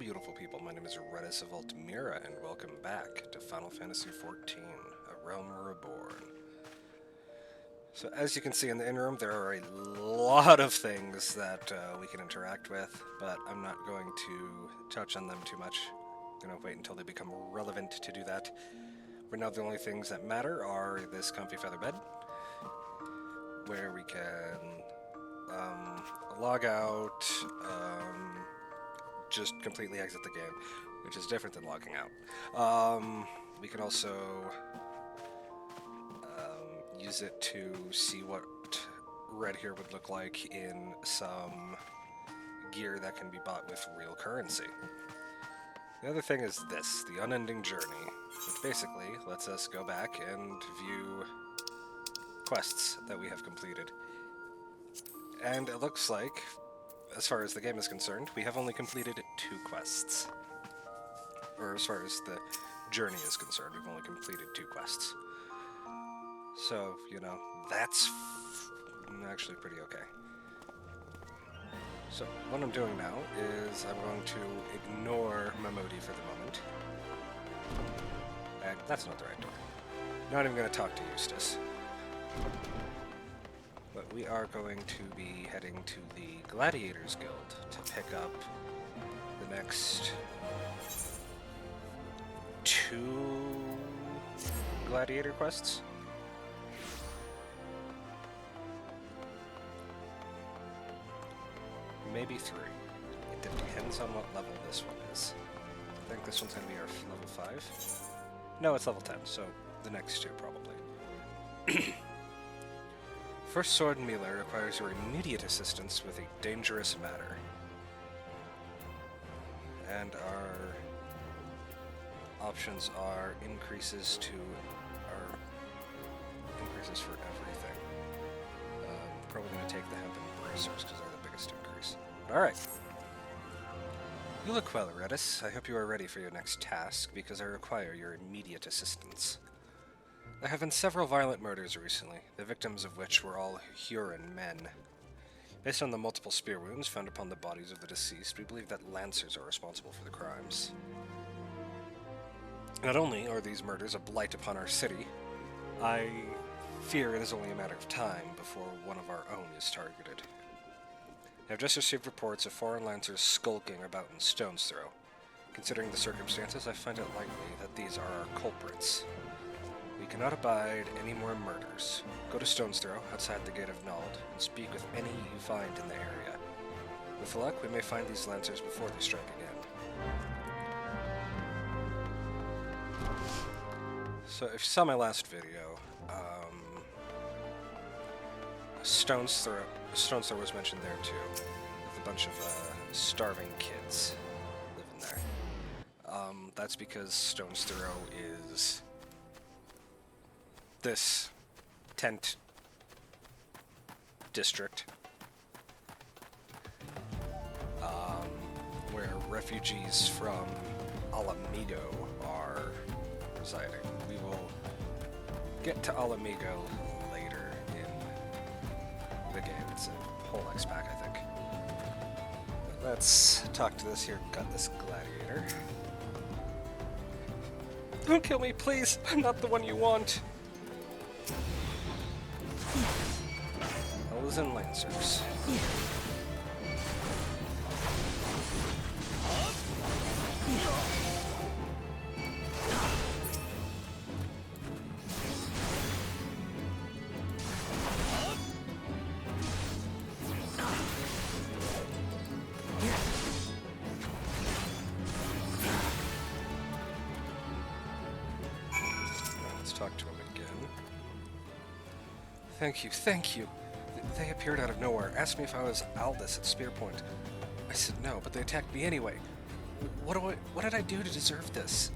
beautiful people. My name is Redis of Altamira, and welcome back to Final Fantasy XIV, A Realm Reborn. So as you can see in the interim, there are a lot of things that we can interact with, but I'm not going to touch on them too much. I'm going to wait until they become relevant to do that. For now, the only things that matter are this comfy feather bed, where we can log out, just completely exit the game, which is different than logging out. We can also use it to see what red here would look like in some gear that can be bought with real currency. The other thing is this, the unending journey, which basically lets us go back and view quests that we have completed. And it looks like, as far as the game is concerned, we have only completed 2 quests. Or as far as the journey is concerned, we've only completed 2 quests. So, you know, that's actually pretty okay. So, what I'm doing now is I'm going to ignore Mamodi for the moment. And that's not the right door. Not even going to talk to Eustace. But we are going to be heading to the Gladiators Guild to pick up the next 2 gladiator quests. Maybe 3. It depends on what level this one is. I think this one's going to be our level 5. No, it's level 10, so the next 2 probably. First Sword Melee requires your immediate assistance with a dangerous matter. And our options are increases for everything. Probably going to take the hemp and bracers because they're the biggest increase. Alright. You look well, Redis. I hope you are ready for your next task, because I require your immediate assistance. There have been several violent murders recently, the victims of which were all Huron men. Based on the multiple spear wounds found upon the bodies of the deceased, we believe that Lancers are responsible for the crimes. Not only are these murders a blight upon our city, I fear it is only a matter of time before one of our own is targeted. I have just received reports of foreign Lancers skulking about in Stone's Throw. Considering the circumstances, I find it likely that these are our culprits. We cannot abide any more murders. Go to Stone's Throw, outside the Gate of Nald, and speak with any you find in the area. With luck, we may find these Lancers before they strike again. So, if you saw my last video, Stone's Throw was mentioned there too, with a bunch of starving kids living there. That's because Stone's Throw is this tent district where refugees from Alamigo are residing. We will get to Alamigo later in the game. It's a whole X pack, I think. But let's talk to this here gutless gladiator. Don't kill me, please! I'm not the one you want! Elves and Lancers. Let's talk to him again. Thank you, thank you. They appeared out of nowhere, asked me if I was Aldous at Spear Point. I said no, but they attacked me anyway. What did I do to deserve this?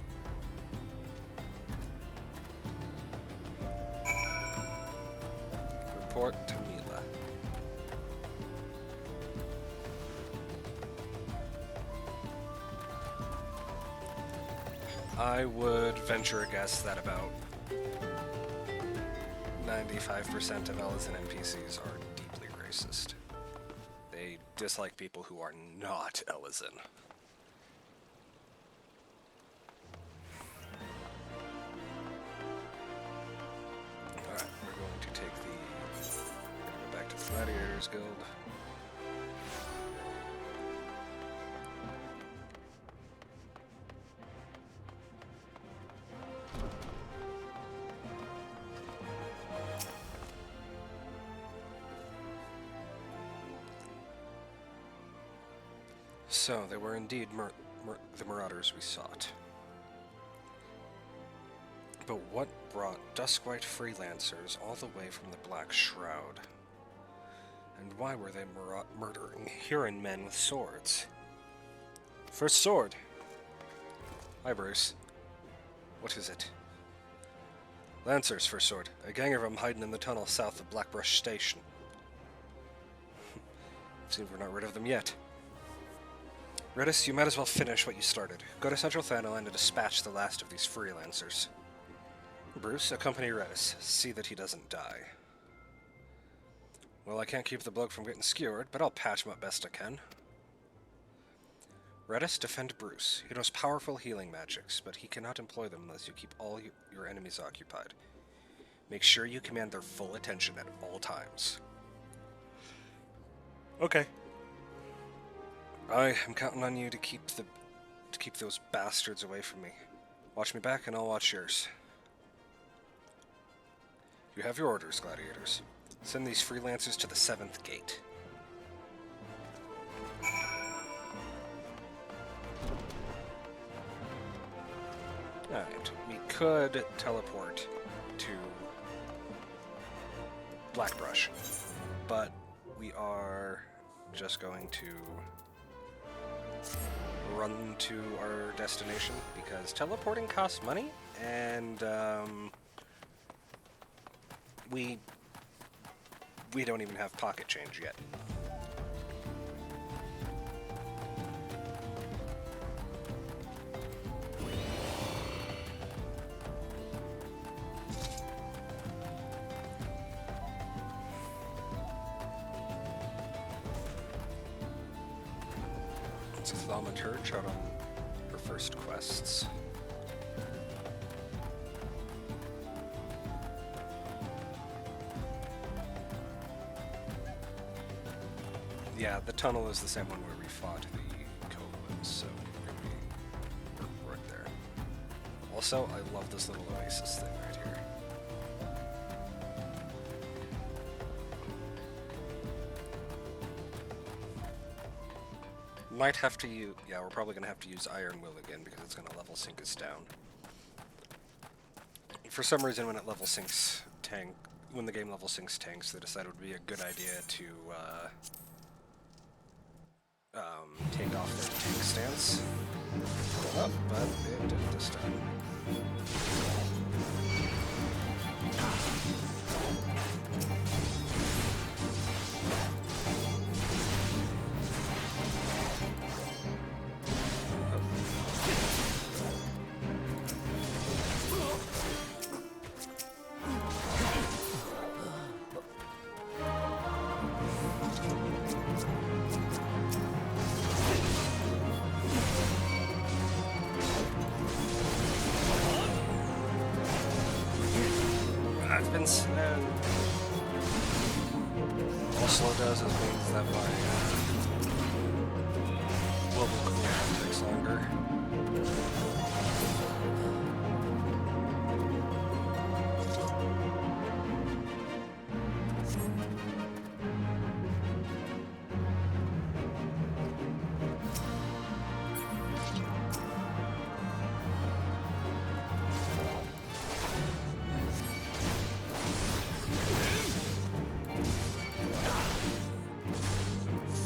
Report to Mila. I would venture a guess that about 95% of Elysian NPCs are deeply racist. They dislike people who are not Elysian. Gladiators Guild. So, they were indeed the marauders we sought. But what brought Duskwhite freelancers all the way from the Black Shroud? And why were they murdering Huron men with swords? First sword! Hi, Bruce. What is it? Lancers, first sword. A gang of them hiding in the tunnel south of Blackbrush Station. Seems we're not rid of them yet. Redis, you might as well finish what you started. Go to Central Thanalan and dispatch the last of these freelancers. Bruce, accompany Redis. See that he doesn't die. Well, I can't keep the bloke from getting skewered, but I'll patch him up best I can. Redis, defend Bruce. He knows powerful healing magics, but he cannot employ them unless you keep all your enemies occupied. Make sure you command their full attention at all times. Okay. I am counting on you to keep those bastards away from me. Watch me back, and I'll watch yours. You have your orders, gladiators. Send these freelancers to the 7th gate. Alright, we could teleport to Blackbrush, but we are just going to run to our destination because teleporting costs money, and we don't even have pocket change yet. It's Thelma Turch out on her first quests. Yeah, the tunnel is the same one where we fought the Kobolins, so we're right there. Also, I love this little oasis thing right here. Might have to use... Yeah, we're probably going to have to use Iron Will again because it's going to level sync us down. For some reason, when the game level syncs tanks, they decided it would be a good idea to take off their tank stance. Oh, but it did this time. All slow does is means that my global cooldown takes longer.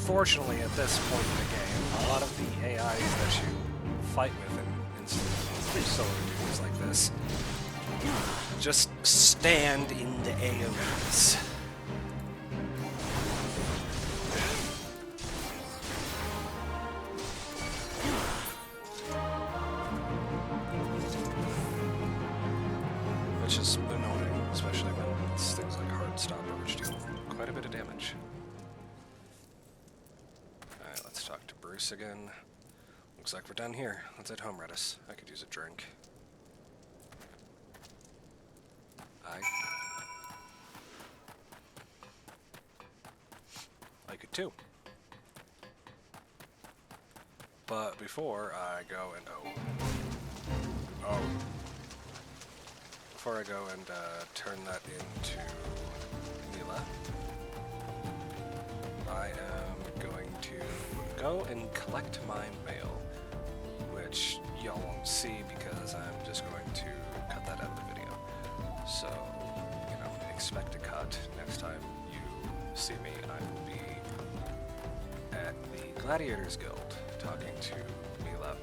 Fortunately, at this point in the game, a lot of the AIs that you fight with in solo duties like this just stand in the AoEs. Which is annoying, especially when it's things like Heartstopper, which do quite a bit of damage. Alright, let's talk to Bruce again. Looks like we're done here. Let's head home, Redis. I could use a drink. too. But before I go and before I go and turn that into Mila, I am going to go and collect my mail, which y'all won't see because I'm just going to cut that out of the video. So, you know, expect a cut next time you see me, and I will be at the Gladiators Guild talking to Mila.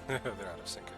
They're out of sync again.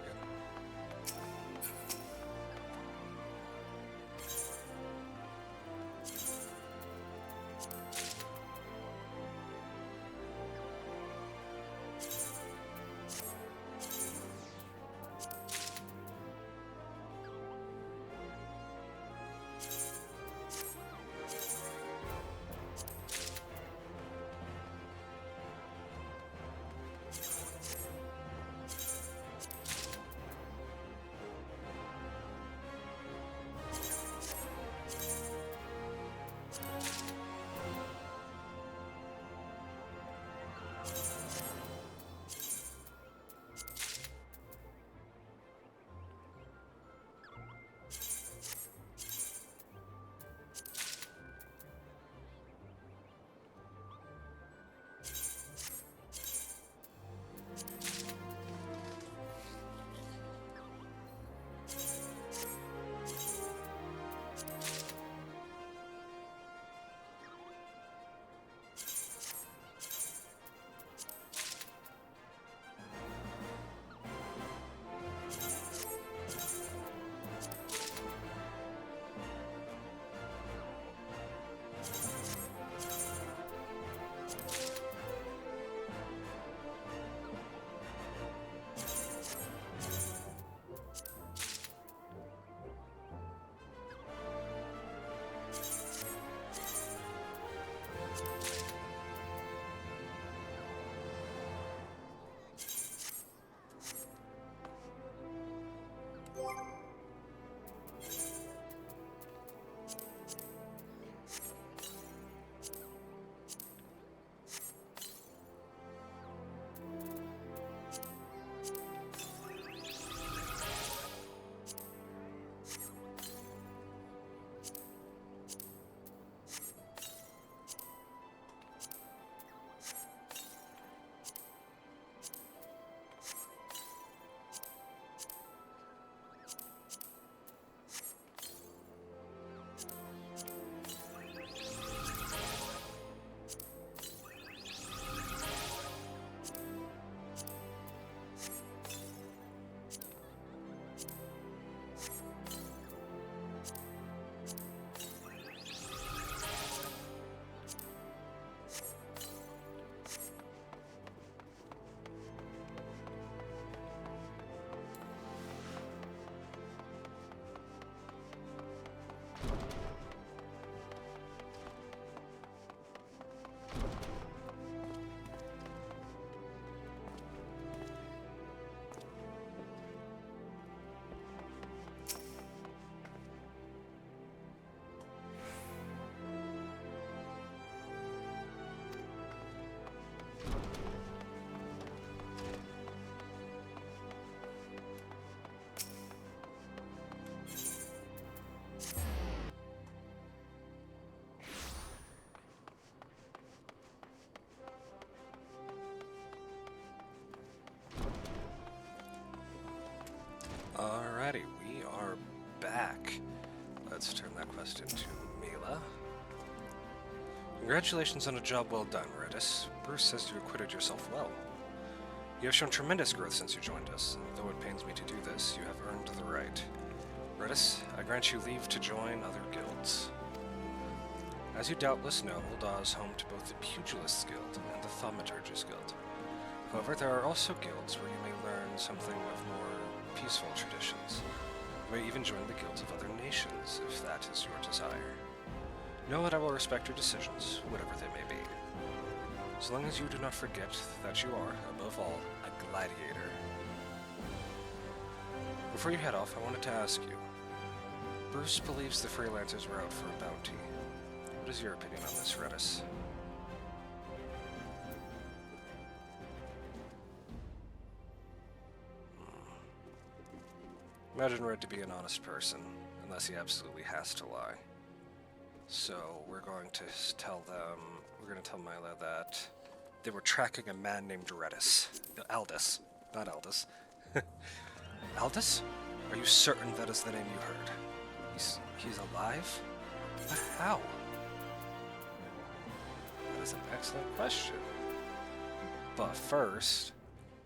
Alrighty, we are back. Let's turn that quest into Mila. Congratulations on a job well done, Redis. Bruce says you acquitted yourself well. You have shown tremendous growth since you joined us, and though it pains me to do this, you have earned the right. Redis, I grant you leave to join other guilds. As you doubtless know, Ul'dah is home to both the Pugilists Guild and the Thaumaturges Guild. However, there are also guilds where you may learn something of more peaceful traditions. You may even join the guilds of other nations, if that is your desire. Know that I will respect your decisions, whatever they may be. So long as you do not forget that you are, above all, a gladiator. Before you head off, I wanted to ask you. Bruce believes the freelancers were out for a bounty. What is your opinion on this, Redis? Imagine Red to be an honest person, unless he absolutely has to lie. So we're going to tell Mila that they were tracking a man named Aldous, not Aldous. Aldous? Are you certain that is the name you heard? He's alive? But how? That is an excellent question. But first,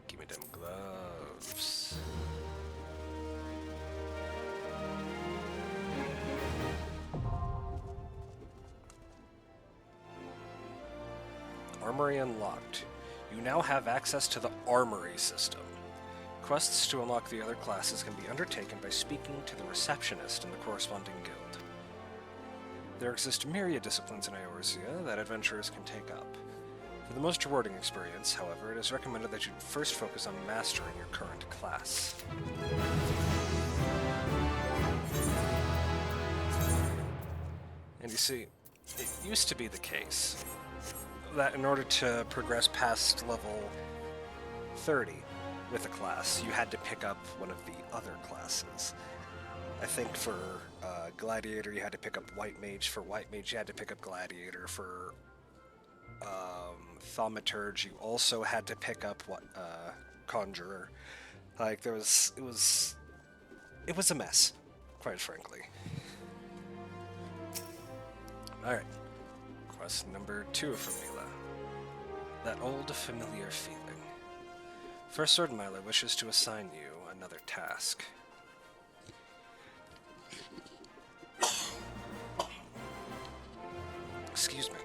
give me them gloves. Armory unlocked. You now have access to the Armory system. Quests to unlock the other classes can be undertaken by speaking to the receptionist in the corresponding guild. There exist myriad disciplines in Eorzea that adventurers can take up. For the most rewarding experience, however, it is recommended that you first focus on mastering your current class. And you see, it used to be the case that in order to progress past level 30 with a class, you had to pick up one of the other classes. I think for Gladiator, you had to pick up White Mage. For White Mage, you had to pick up Gladiator. For Thaumaturge, you also had to pick up Conjurer. Like, it was a mess, quite frankly. Alright. Quest number 2 for Mila. That old familiar feeling. First Sword Mila wishes to assign you another task. Excuse me.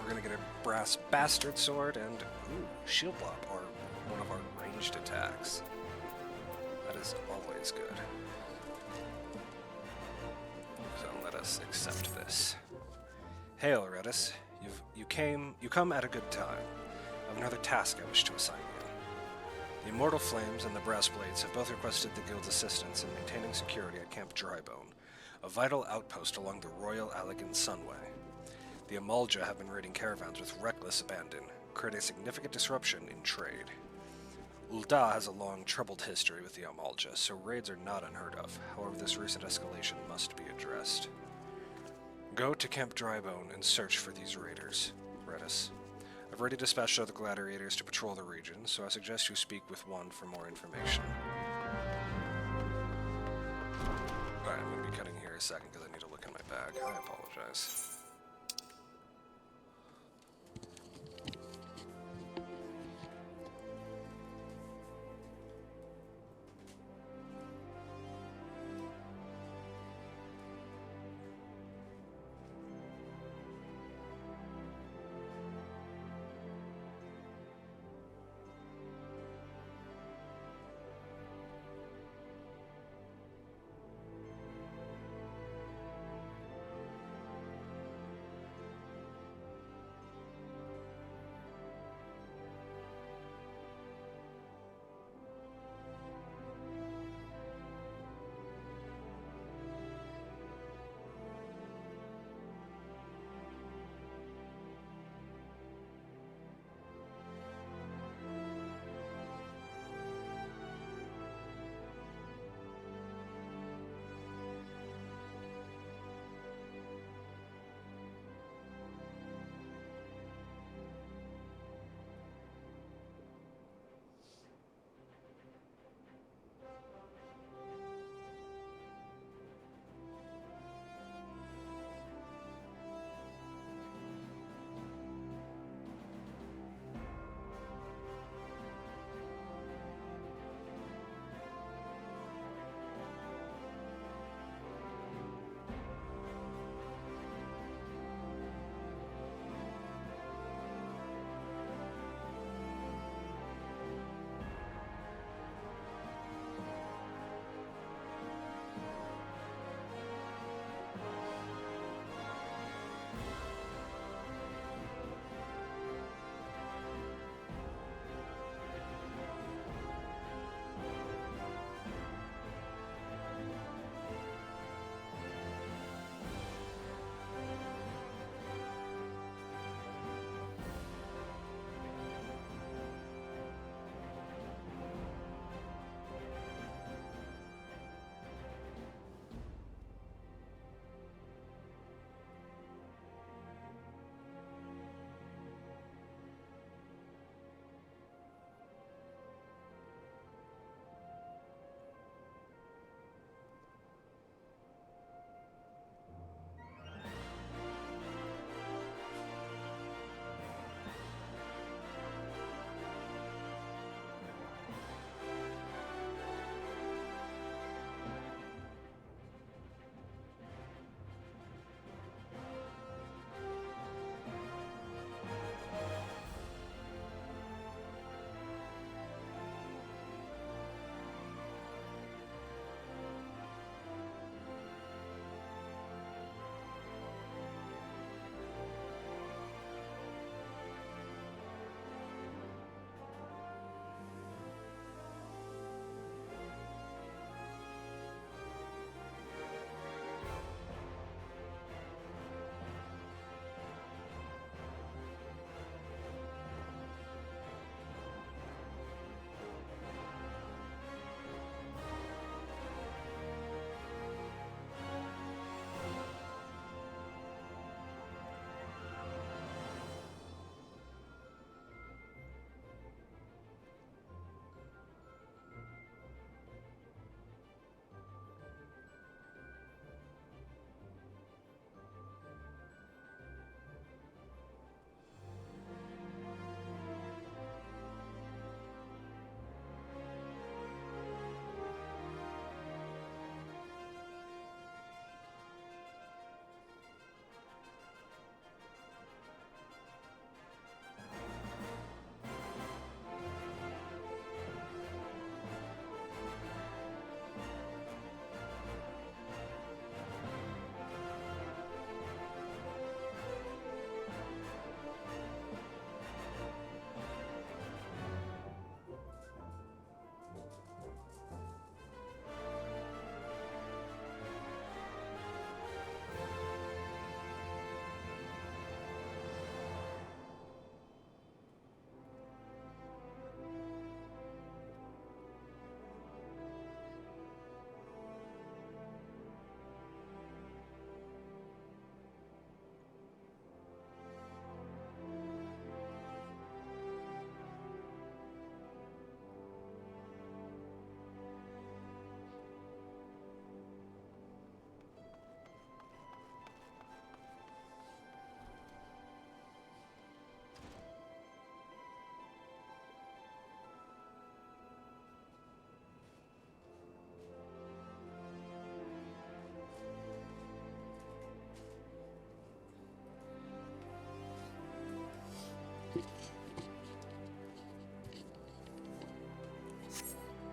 We're gonna get a brass bastard sword and shield block, or one of our ranged attacks. That is always good. So let us accept this. Hail, Redis. You come at a good time. I have another task I wish to assign you. The Immortal Flames and the Brass Blades have both requested the Guild's assistance in maintaining security at Camp Drybone, a vital outpost along the Royal Allegan Sunway. The Amalja have been raiding caravans with reckless abandon, creating significant disruption in trade. Ul'dah has a long, troubled history with the Amalja, so raids are not unheard of. However, this recent escalation must be addressed. Go to Camp Drybone and search for these raiders, Redis. I've already dispatched other gladiators to patrol the region, so I suggest you speak with one for more information. Alright, I'm going to be cutting here a second because I need to look in my bag. I apologize.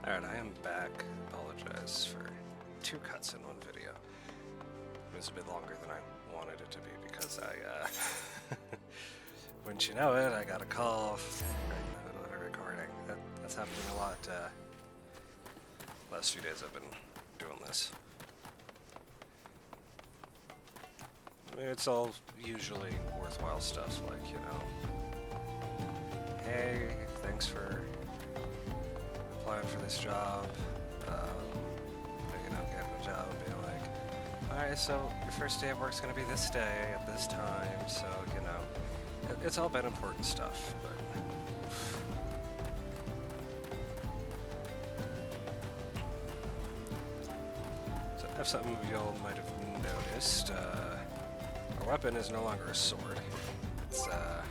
Alright, I am back. Apologize for 2 cuts in one video. It was a bit longer than I wanted it to be because I, wouldn't you know it, I got a call right in the middle of a recording. That's happening a lot, last few days I've been doing this. I mean, it's all usually worthwhile stuff, like, you know, hey, thanks for applying for this job, you know, getting a job and being like, alright, so your first day at work's gonna be this day at this time, so, you know, it's all been important stuff, but so if something y'all might have noticed, our weapon is no longer a sword. It's, how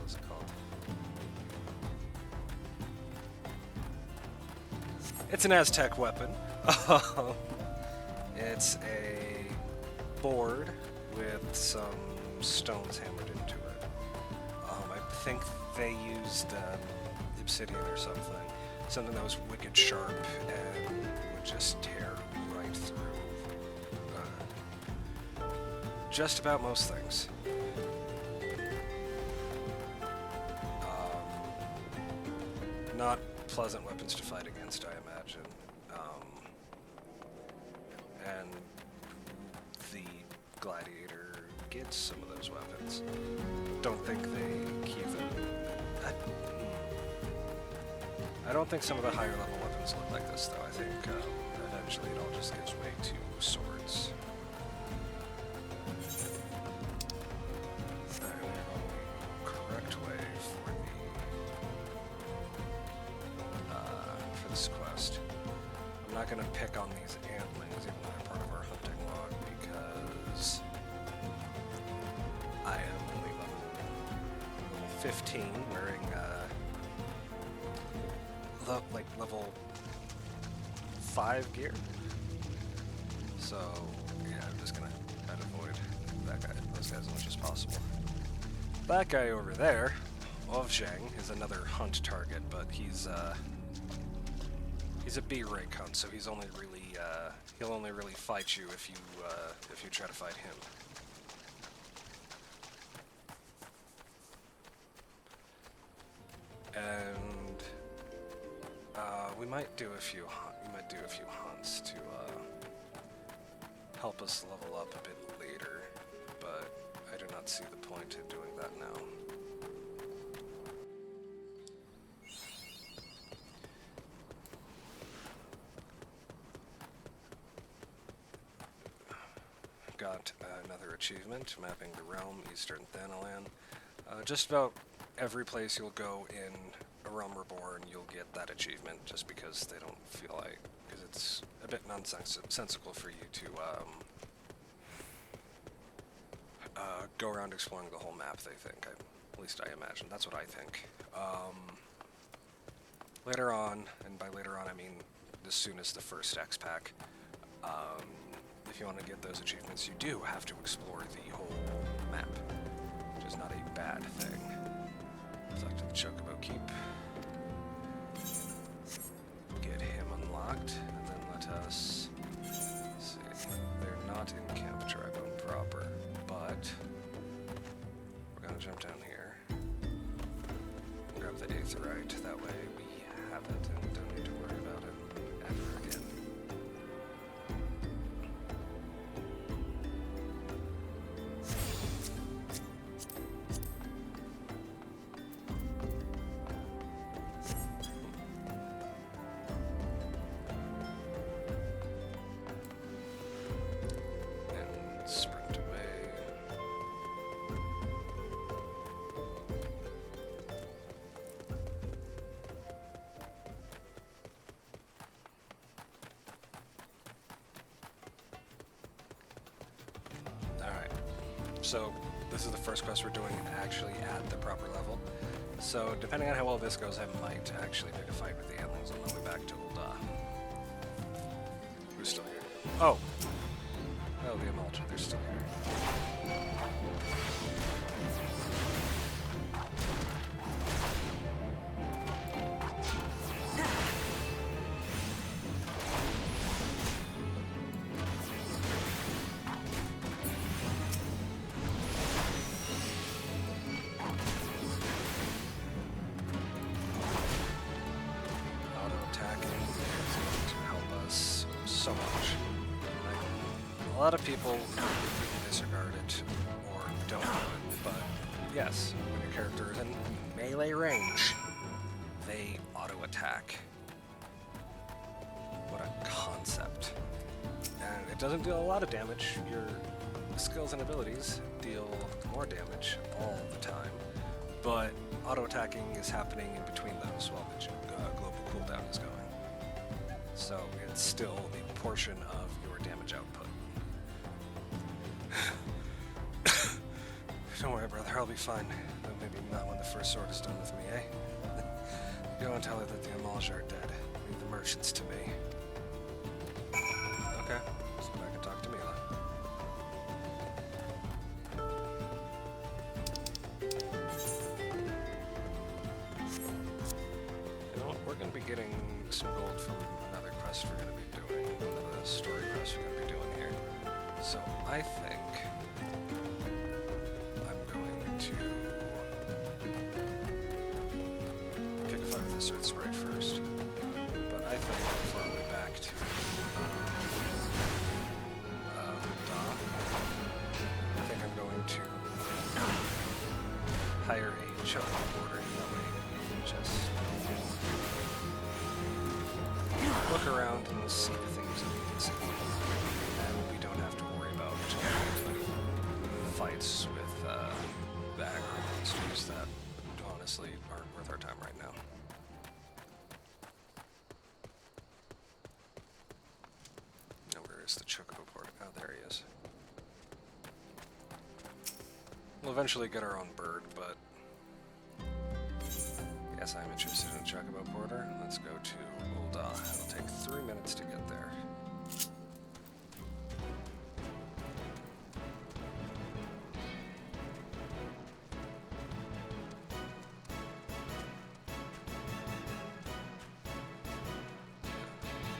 is it called? It's an Aztec weapon. It's a board with some stones hammered into it. I think they used obsidian or something that was wicked sharp and would just tear right through just about most things. Not pleasant weapons to fight against, I imagine. And the gladiator gets some of those weapons. Don't think they keep them. I don't think some of the higher level weapons look like this, though. I think eventually it all just gives way to swords. Correct way for this quest. I'm not going to pick on these antlings, even though they're part of our hunting log, because I am only level 15, wearing like level 5 gear. So yeah, I'm just gonna try to avoid those guys as much as possible. That guy over there, Ovzhang, is another hunt target, but he's a B rank hunt, so he's only really he'll only really fight you if you try to fight him. And we might do a few hunts to help us level up a bit later, but I do not see the point in doing that now. Got another achievement, mapping the realm, Eastern Thanalan. Just about every place you'll go in a realm reborn, you'll get that achievement, just because they don't feel like, because it's a bit nonsensical for you to go around exploring the whole map, they think. At least I imagine. That's what I think. Later on, and by later on I mean as soon as the first X pack, if you want to get those achievements, you do have to explore the whole map, which is not a bad thing. Select the Chocobo Keep. Get him unlocked, and then let us see. They're not in Camp Tribune proper, but we're gonna jump down here. Grab the Aetherite, that way we have it and don't need to worry about it ever again. So this is the first quest we're doing actually at the proper level. So depending on how well this goes, I might actually pick a fight with the Antlings on my way back to Ulda. Who's still here? Oh! Oh, the Emulsion, they're still here. so much. Like, a lot of people disregard it or don't do it, but yes, when your character is in melee range, they auto-attack. What a concept. And it doesn't deal a lot of damage. Your skills and abilities deal more damage all the time, but auto-attacking is happening in between those while the global cooldown is going. So it's still a portion of your damage output. Don't worry, brother, I'll be fine. Though maybe not when the first sword is done with me, eh? Go and tell her that the Amalj are dead. Leave the merchants to me. Okay, so I can talk to Mila. You know what? We're going to be getting some gold from another quest we're going to be doing. Another story quest we're going to be doing here. So I think I'm going to pick a fight with this Earth Sprite first. But I think before I go back to Da, I think I'm going to hire a choke border that way. Just look around and see the things that we can see. And we don't have to worry about any fights with the aggro monsters that honestly aren't worth our time right now. Now where is the Chocobo port? Oh, there he is. We'll eventually get our own bird, but yes, I'm interested in Chocobo Porter. Let's go to Ul'dah. It'll take 3 minutes to get there.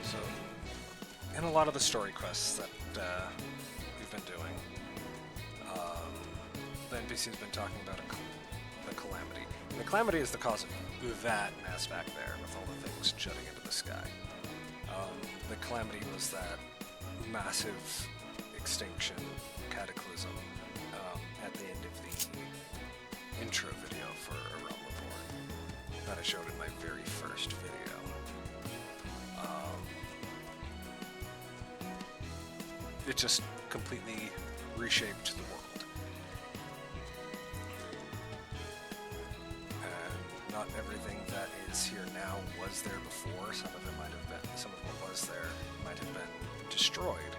So, in a lot of the story quests that we've been doing, the NPC's been talking about the Calamity. And the Calamity is the cause of that mess back there with all the things jutting into the sky. The Calamity was that massive extinction cataclysm at the end of the intro video for A Realm Reborn that I showed in my very first video. It just completely reshaped the world. And not everything that is here now was there before. Some of what was there might have been destroyed,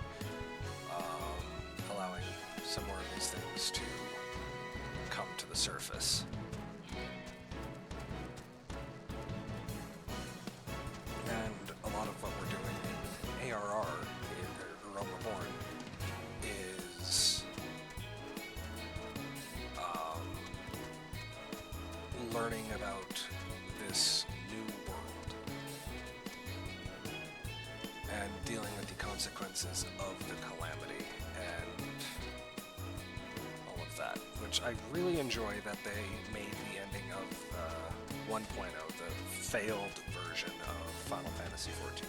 allowing some more of these things to come to the surface. And a lot of what we're doing in ARR, in Realm Reborn, is learning about this new world and dealing with the consequences of the Calamity and all of that, which I really enjoy that they made the ending of 1.0, the failed version of Final Fantasy XIV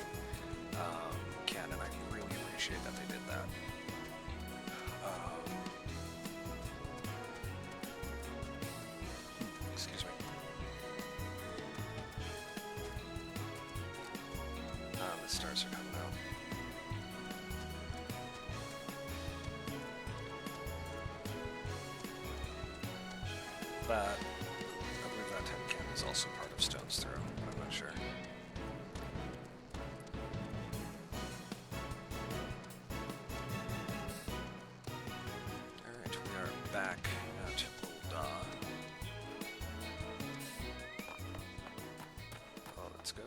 canon. I really appreciate that they did that. Excuse me. The stars are coming out. That, I believe that tin can is also part of Stone's Throw, but I'm not sure. Alright, we are back at Ul'dah. Oh, let's go.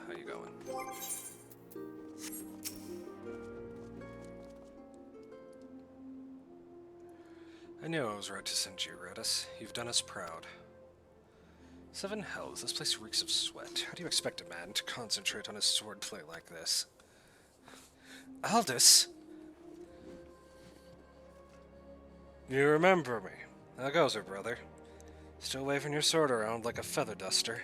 how you going? I knew I was right to send you, Redis. You've done us proud. 7 hells, this place reeks of sweat. How do you expect a man to concentrate on his swordplay like this? Aldous! You remember me. How goes it, brother? Still waving your sword around like a feather duster.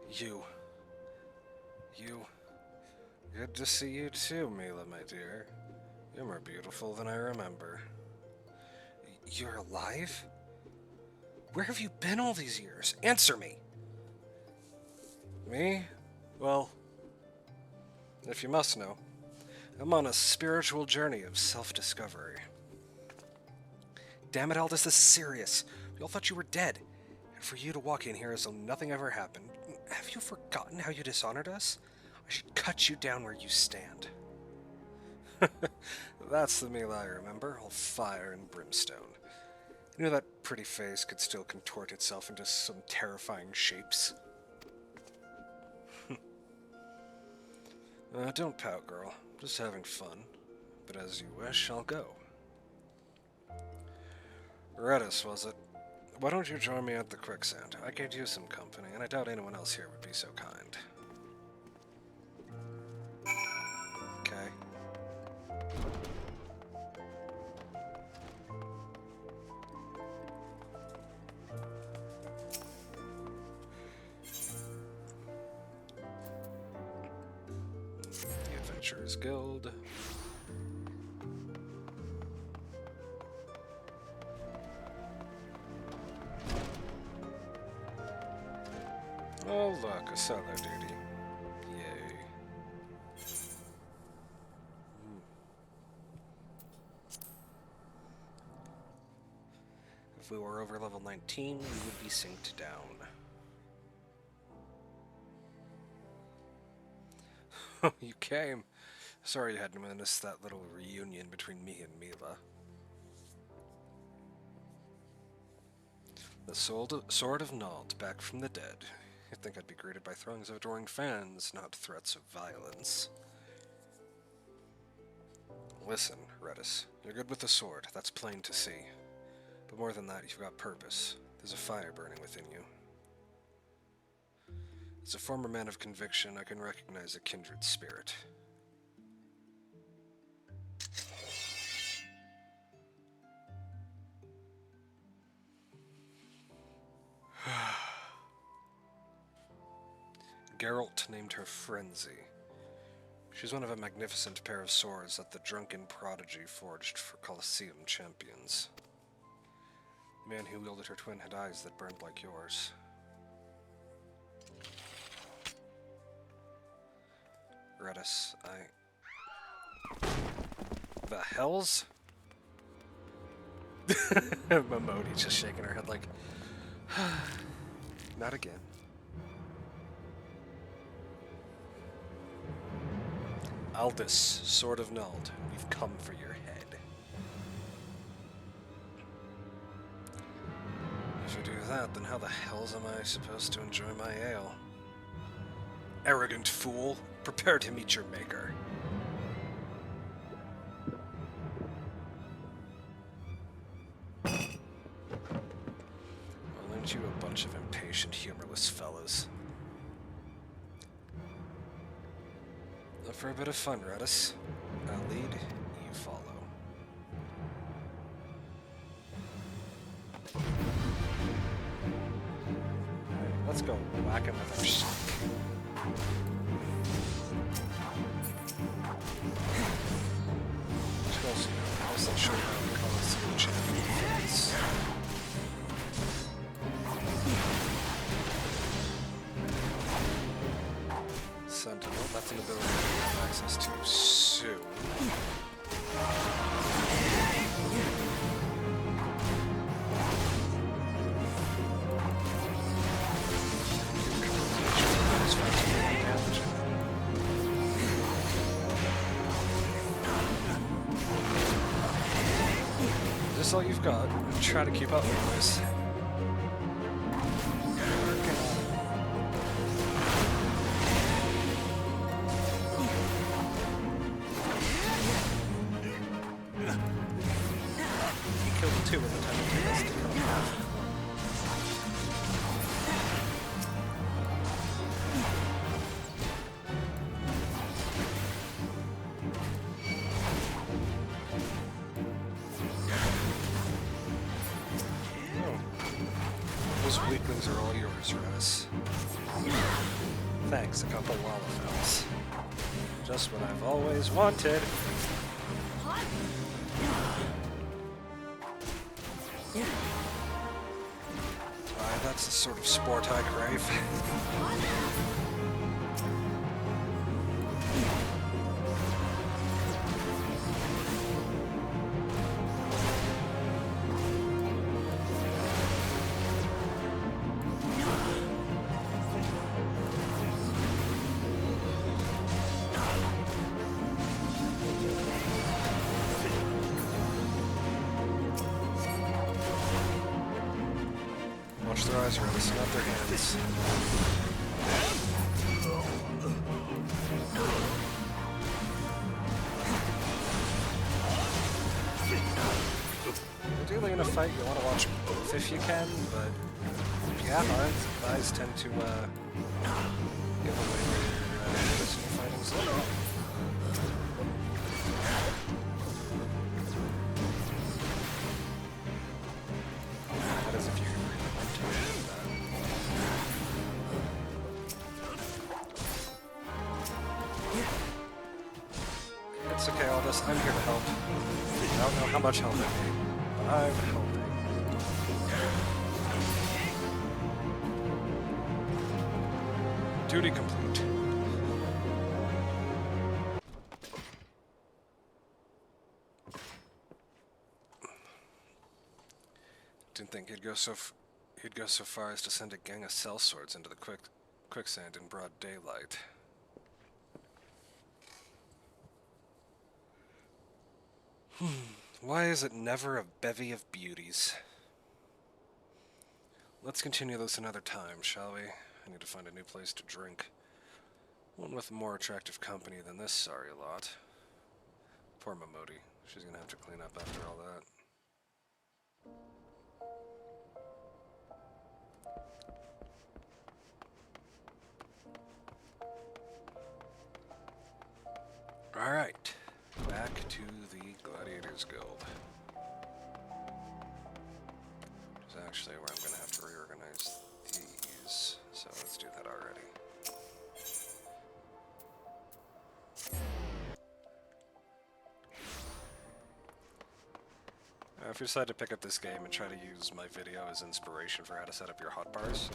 You. Good to see you too, Mila, my dear. You're more beautiful than I remember. You're alive? Where have you been all these years? Answer me! Me? Well, if you must know, I'm on a spiritual journey of self-discovery. Damn it, Aldous, this is serious. We all thought you were dead. And for you to walk in here as though nothing ever happened, have you forgotten how you dishonored us? I should cut you down where you stand. That's the Mila I remember, all fire and brimstone. You know that pretty face could still contort itself into some terrifying shapes? Don't pout, girl. Just having fun. But as you wish, I'll go. Redis, was it? Why don't you join me at the quicksand? I could use some company, and I doubt anyone else here would be so kind. Okay. The Adventurers Guild. Oh look, a settler duty. Yay. If we were over level 19, we would be synced down. Oh, you came. Sorry you hadn't missed that little reunion between me and Mila. The Sword of Nald, back from the dead. You'd think I'd be greeted by throngs of adoring fans, not threats of violence. Listen, Redis, you're good with the sword, that's plain to see. But more than that, you've got purpose. There's a fire burning within you. As a former man of conviction, I can recognize a kindred spirit. Geralt named her Frenzy. She's one of a magnificent pair of swords that the drunken prodigy forged for Colosseum champions. The man who wielded her twin had eyes that burned like yours. Redis, The hells? Momodi just shaking her head like, not again. Aldous, Sword of Nald, we've come for your head. If you do that, then how the hells am I supposed to enjoy my ale? Arrogant fool, prepare to meet your maker. Well, aren't you a bunch of impatient, humorless fellas? For a bit of fun, Redis. I'll lead, you follow. Let's go whack him with our stick. I'll also show you how the Colosseum champion fights. Sentinel, that's an ability we have access to soon. Is this all you've got? Try to keep up with this. 2 with the time it takes us to kill half. Those weaklings are all yours, Raz. Thanks, a couple Lalafels. Just what I've always wanted. That's the sort of sport I crave. Watch their eyes, Raz, not their hands. Ideally in a fight, you want to watch both if you can, but yeah, eyes tend to give away where your fighting's looking. That is if you can really want to do that. It's okay, Aldous. I'm here to help. I don't know how much help I need, but I'm helping. Duty complete. Didn't think he'd go so far as to send a gang of sellswords into the quicksand in broad daylight. Why is it never a bevy of beauties? Let's continue this another time, shall we? I need to find a new place to drink. One with more attractive company than this sorry lot. Poor Momodi. She's gonna have to clean up after all that. Alright, back to the Gladiator's Guild. Which is actually where I'm going to have to reorganize these, so let's do that already. If you decide to pick up this game and try to use my video as inspiration for how to set up your hotbars,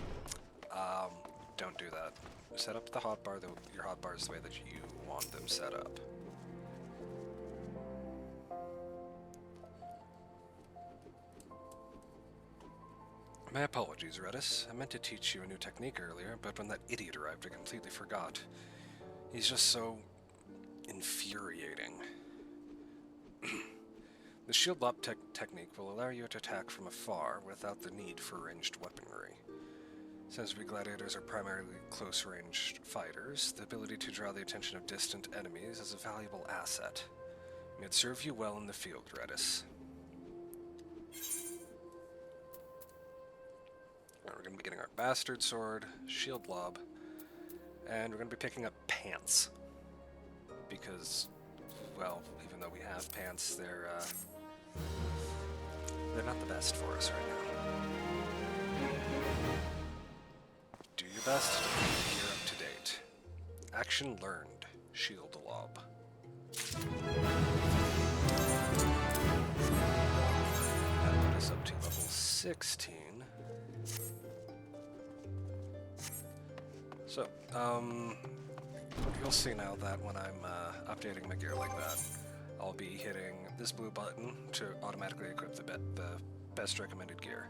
don't do that. Set up your hotbars the way that you want them set up. My apologies, Redis. I meant to teach you a new technique earlier, but when that idiot arrived, I completely forgot. He's just so infuriating. The shield lob technique will allow you to attack from afar without the need for ranged weaponry. Since we gladiators are primarily close-ranged fighters, the ability to draw the attention of distant enemies is a valuable asset. May it serve you well in the field, Redis. We're going to be getting our bastard sword, shield lob, and we're going to be picking up pants. Because, well, even though we have pants, they're not the best for us right now. Do your best to keep your gear up to date. Action learned, shield lob. That put us up to level 16. So, you'll see now that when I'm updating my gear like that, I'll be hitting this blue button to automatically equip the best recommended gear,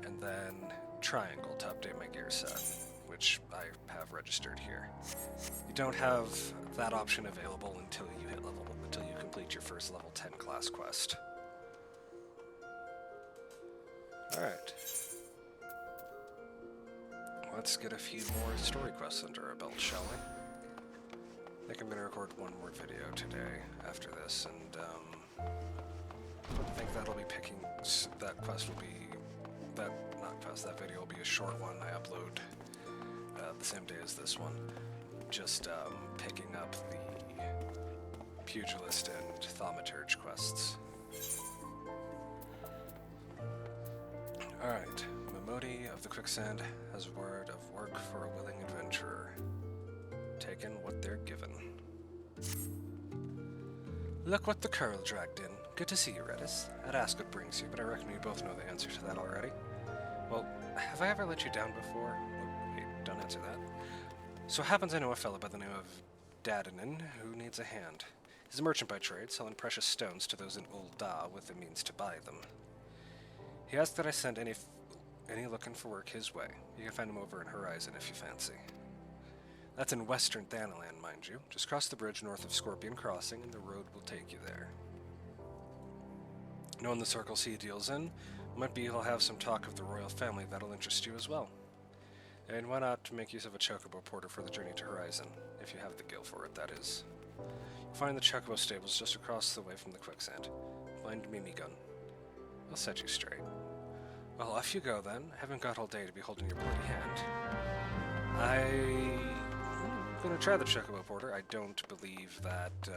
and then triangle to update my gear set, which I have registered here. You don't have that option available until you complete your first level 10 class quest. Alright. Let's get a few more story quests under our belt, shall we? I think I'm going to record one more video today after this, and I think that'll be picking that quest will be, that video will be a short one. I upload the same day as this one. Just picking up the Pugilist and Thaumaturge quests. Alright, Momodi of the Quicksand has word of work for a willing adventurer. Taken what they're given. Look what the Curl dragged in. Good to see you, Redis. I'd ask what brings you, but I reckon we both know the answer to that already. Well, have I ever let you down before? Wait, don't answer that. So it happens I know a fellow by the name of Dadanen who needs a hand. He's a merchant by trade, selling precious stones to those in Ul'dah with the means to buy them. He asked that I send any looking for work his way. You can find him over in Horizon if you fancy. That's in western Thanalan, mind you. Just cross the bridge north of Scorpion Crossing and the road will take you there. Knowing the circles he deals in, might be he'll have some talk of the royal family that'll interest you as well. And why not make use of a chocobo porter for the journey to Horizon, if you have the gil for it, that is. You'll find the chocobo stables just across the way from the quicksand. Find Mimigun. I'll set you straight. Well, off you go then. I haven't got all day to be holding your bloody hand. I'm gonna try the chocobo porter. I don't believe that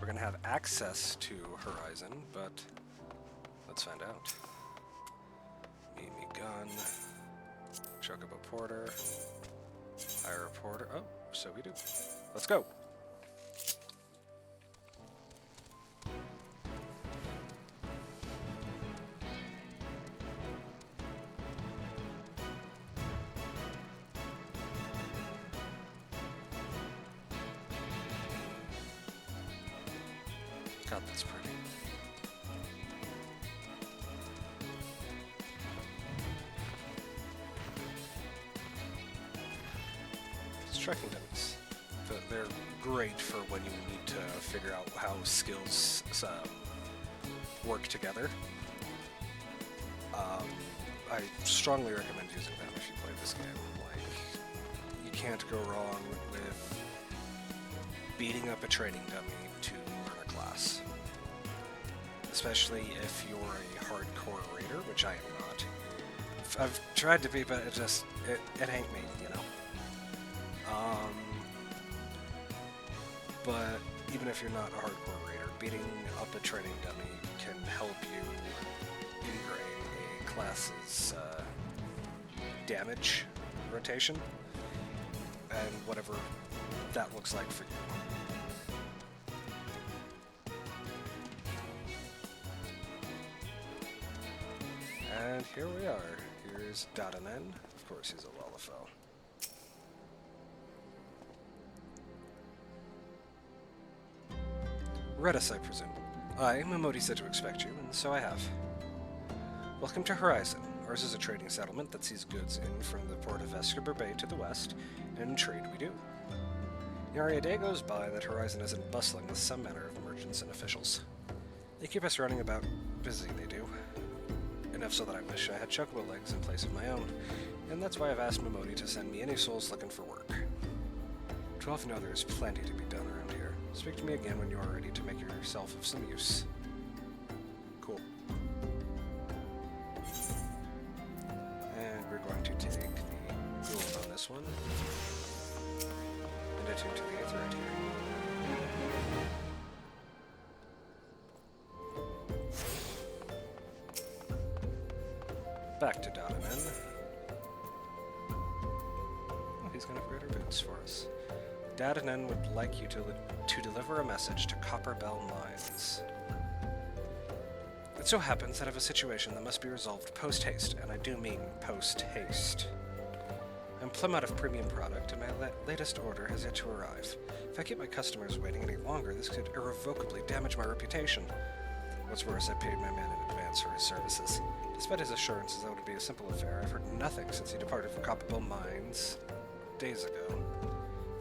we're gonna have access to Horizon, but let's find out. Mimigun, chocobo porter, hire a porter. Oh, so we do. Let's go. God, that's pretty. Striking dummies. They're great for when you need to figure out how skills work together. I strongly recommend using them if you play this game. Like, you can't go wrong with beating up a training dummy to learn a class. Especially if you're a hardcore raider, which I am not. I've tried to be, but it ain't me, you know? But even if you're not a hardcore raider, beating up a training dummy can help you ingrain a class's damage rotation, and whatever that looks like for you. And here we are. Here's Dadanen. Of course, he's a Lalafell. Redis, I presume. I, Momodi, said to expect you, and so I have. Welcome to Horizon. Ours is a trading settlement that sees goods in from the port of Escobar Bay to the west, and trade we do. Nary a day goes by that Horizon isn't bustling with some manner of merchants and officials. They keep us running about busy, they do. Enough so that I wish I had chocobo legs in place of my own, and that's why I've asked Momodi to send me any souls looking for work. 12 know there's plenty to be done around here. Speak to me again when you are ready to make yourself of some use. Cool. And we're going to take the gold on this one, and attune to the Aether right here. Back to Dadanen. Oh, he's gonna upgrade our boots for us. Dadanen would like you to deliver a message to Copperbell Mines. It so happens that I have a situation that must be resolved post-haste, and I do mean post-haste. I'm plumb out of premium product, and my latest order has yet to arrive. If I keep my customers waiting any longer, this could irrevocably damage my reputation. What's worse, I paid my man in advance for his services. Despite his assurances that it would be a simple affair, I've heard nothing since he departed for Copperbell Mines days ago.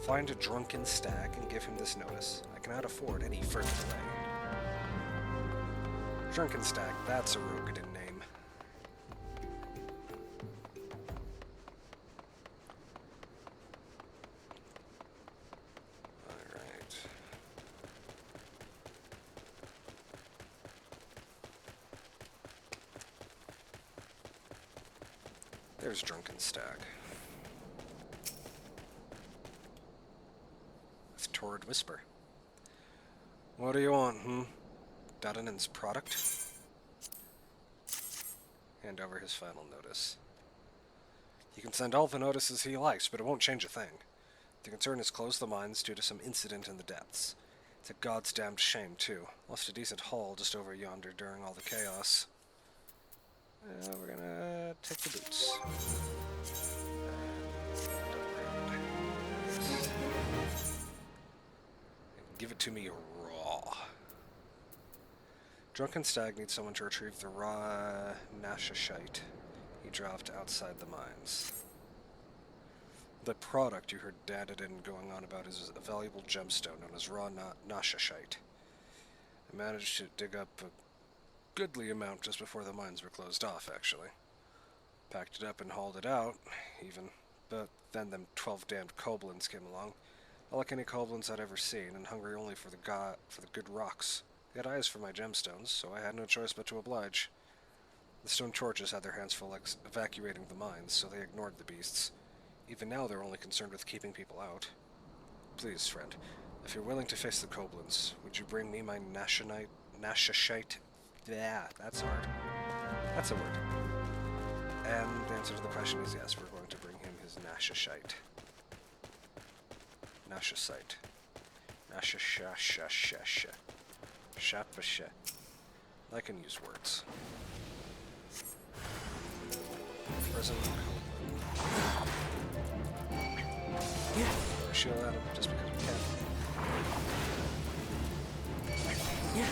Find a drunken stag and give him this notice. I cannot afford any further delay. Drunken stag, that's a Rogadin name. Alright. There's Drunken Stag. With Torrid Whisper. What do you want, Dudden's product? Hand over his final notice. He can send all the notices he likes, but it won't change a thing. The concern is close the mines due to some incident in the depths. It's a god's damned shame, too. Lost a decent haul just over yonder during all the chaos. We're gonna take the boots. And give it to me raw. Drunken Stag needs someone to retrieve the raw Nashashite he dropped outside the mines. The product you heard Dadadin going on about is a valuable gemstone known as raw Nashashite. I managed to dig up a goodly amount just before the mines were closed off, actually. Packed it up and hauled it out, even. But then them 12 damned kobolins came along. Not like any kobolins I'd ever seen, and hungry only for the good rocks. They had eyes for my gemstones, so I had no choice but to oblige. The stone torches had their hands full evacuating the mines, so they ignored the beasts. Even now they're only concerned with keeping people out. Please, friend, if you're willing to face the kobolins, would you bring me my Nashashite? Yeah, that's hard. That's a word. And the answer to the question is yes, we're going to bring him his Nashashite. Nashashite. Nashashashashasha. Shapasha. I can use words. Prison Copeland. Yeah. Throw a shield at him just because we can. Yeah.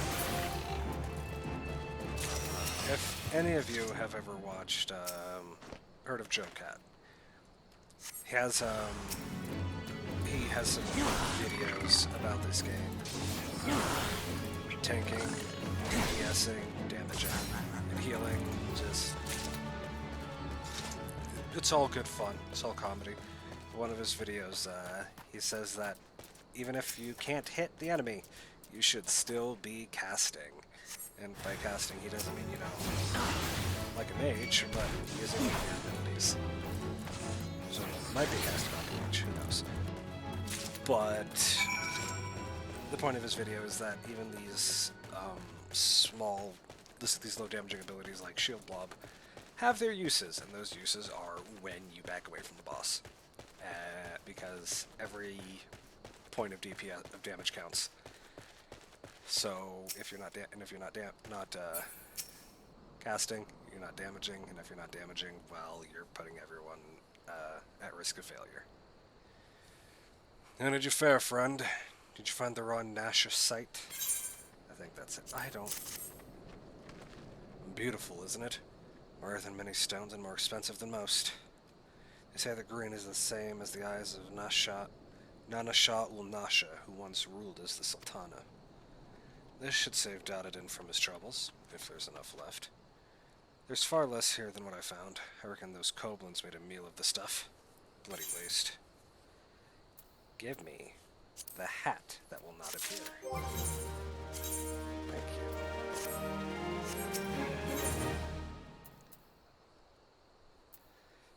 If any of you have ever watched, heard of Joe Cat, he has some videos about this game. Tanking, DPSing, damaging, and healing, it's all good fun, it's all comedy. One of his videos, he says that even if you can't hit the enemy, you should still be casting. And by casting, he doesn't mean, like a mage, but using your abilities. So it might be casting like a mage, who knows. But the point of his video is that even these these low damaging abilities like Shield Blob have their uses, and those uses are when you back away from the boss. Because every point of DPS of damage counts. So if you're not casting, you're not damaging, and if you're not damaging, well, you're putting everyone at risk of failure. How did you fare, friend? Did you find the raw Nashashite? I think that's it. Beautiful, isn't it? More than many stones and more expensive than most. They say the green is the same as the eyes of Nana-Shah-ul-Nasha, who once ruled as the Sultana. This should save Dadadin from his troubles, if there's enough left. There's far less here than what I found. I reckon those kobolins made a meal of the stuff. Bloody waste. Give me the hat that will not appear. Thank you.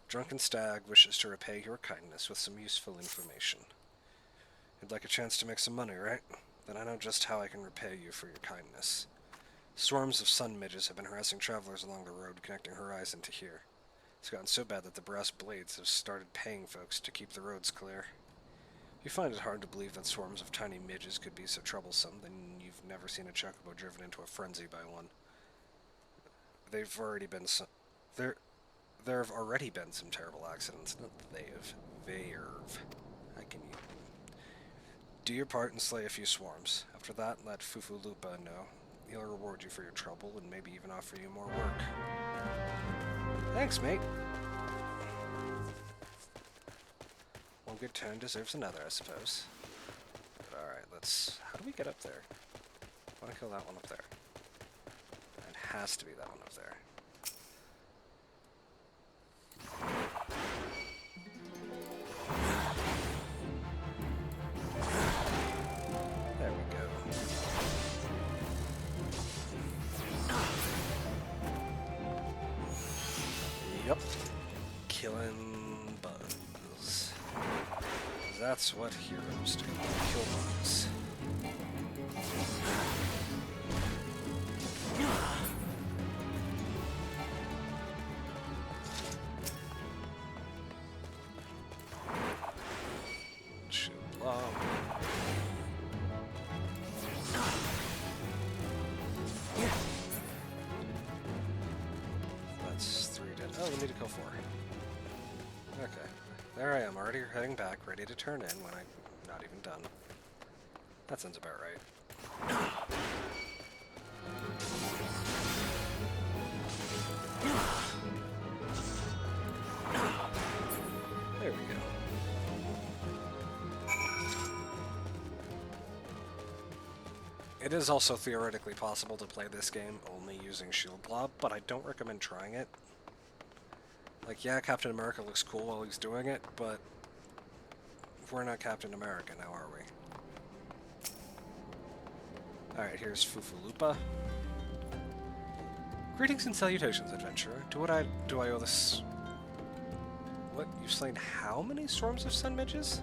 Drunken Stag wishes to repay your kindness with some useful information. You'd like a chance to make some money, right? Then I know just how I can repay you for your kindness. Swarms of sun midges have been harassing travelers along the road connecting Horizon to here. It's gotten so bad that the brass blades have started paying folks to keep the roads clear. If you find it hard to believe that swarms of tiny midges could be so troublesome, then you've never seen a chocobo driven into a frenzy by one. There have already been some terrible accidents. Not they've. How can you? Do your part and slay a few swarms. After that, let Fufulupa know. He'll reward you for your trouble and maybe even offer you more work. Thanks, mate. One good turn deserves another, I suppose. But alright, how do we get up there? I want to kill that one up there. It has to be that one up there. There we go. Yup. killing bugs. That's what heroes do. Kill bugs. Shoot blob. That's 3 dead. Oh, we need to kill 4. Okay. There I am, already heading back, ready to turn in when I'm not even done. That sounds about right. There we go. It is also theoretically possible to play this game only using Shield Blob, but I don't recommend trying it. Like, yeah, Captain America looks cool while he's doing it, but we're not Captain America now, are we? Alright, here's Fufulupa. Greetings and salutations, adventurer. To what do I owe this? What? You've slain how many swarms of sun midges?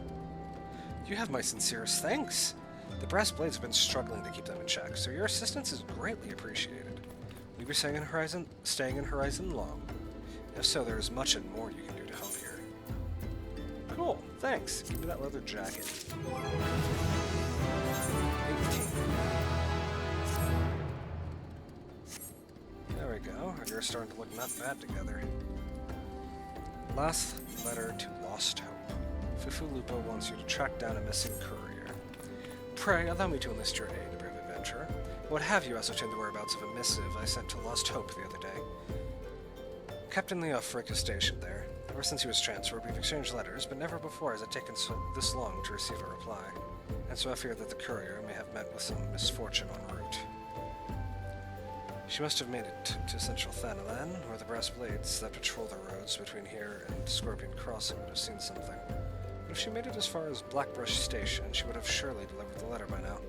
You have my sincerest thanks. The brass blades have been struggling to keep them in check, so your assistance is greatly appreciated. Will you be staying in Horizon long? If so, there is much and more you can do to help here. Cool, thanks. Give me that leather jacket. 18. There we go. You're starting to look not bad together. Last letter to Lost Hope. Fufulupa wants you to track down a missing courier. Pray, allow me to enlist your aid, brave adventurer. What have you ascertained the whereabouts of a missive I sent to Lost Hope the other day? Captain Leo Frick is stationed there. Ever since he was transferred, we've exchanged letters, but never before has it taken this long to receive a reply. And so I fear that the courier may have met with some misfortune en route. She must have made it to Central Thanalan, where the brass blades that patrol the roads between here and Scorpion Crossing would have seen something. But if she made it as far as Blackbrush Station, she would have surely delivered the letter by now.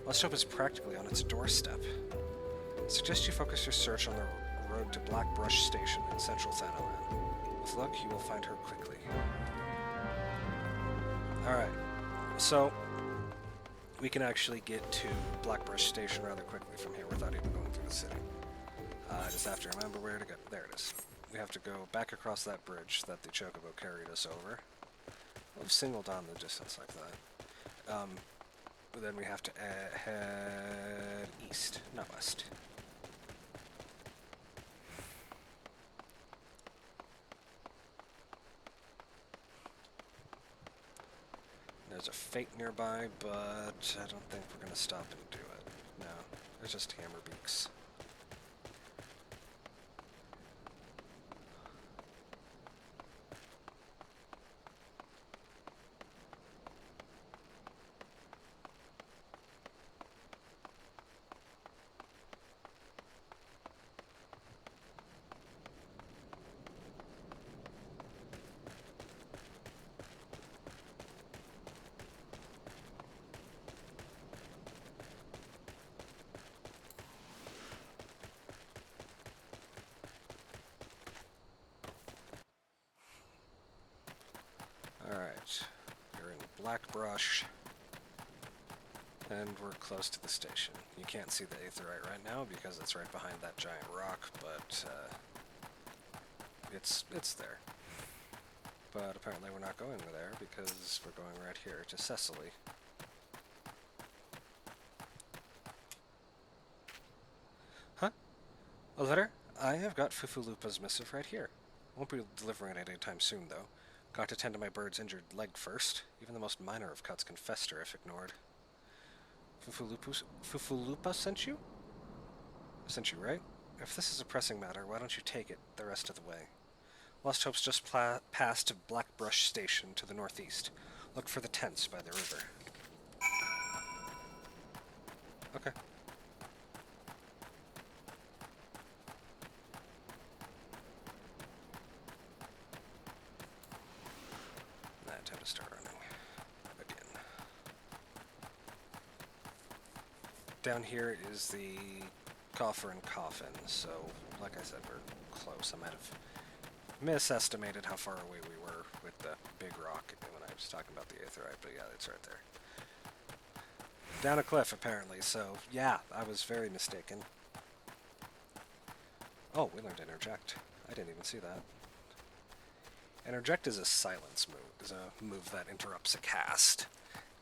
Lost Hope is practically on its doorstep. I suggest you focus your search on the road to Blackbrush Station in Central Thanalan. With luck, you will find her quickly. Alright, so we can actually get to Blackbrush Station rather quickly from here without even going through the city. I just have to remember where to go. There it is. We have to go back across that bridge that the Chocobo carried us over. We've singled on the distance like that. But then we have to head east, not west. There's a fate nearby, but I don't think we're going to stop and do it. No, there's just hammerbeaks. Alright, you're in Blackbrush, and we're close to the station. You can't see the Aetherite right now because it's right behind that giant rock, but it's there. But apparently we're not going there because we're going right here to Cecily. Huh? A letter? I have got Fufulupa's missive right here. Won't be delivering it anytime soon, though. Got to tend to my bird's injured leg first. Even the most minor of cuts can fester if ignored. Fufulupa sent you? Sent you, right? If this is a pressing matter, why don't you take it the rest of the way? Lost Hope's just past Blackbrush Station to the northeast. Look for the tents by the river. Okay. Time to start running again. Down here is the coffer and coffin, so like I said, we're close. I might have misestimated how far away we were with the big rock when I was talking about the aetheryte, but yeah, it's right there. Down a cliff, apparently, so yeah, I was very mistaken. Oh, we learned interject. I didn't even see that. Interject is a silence move. Is a move that interrupts a cast.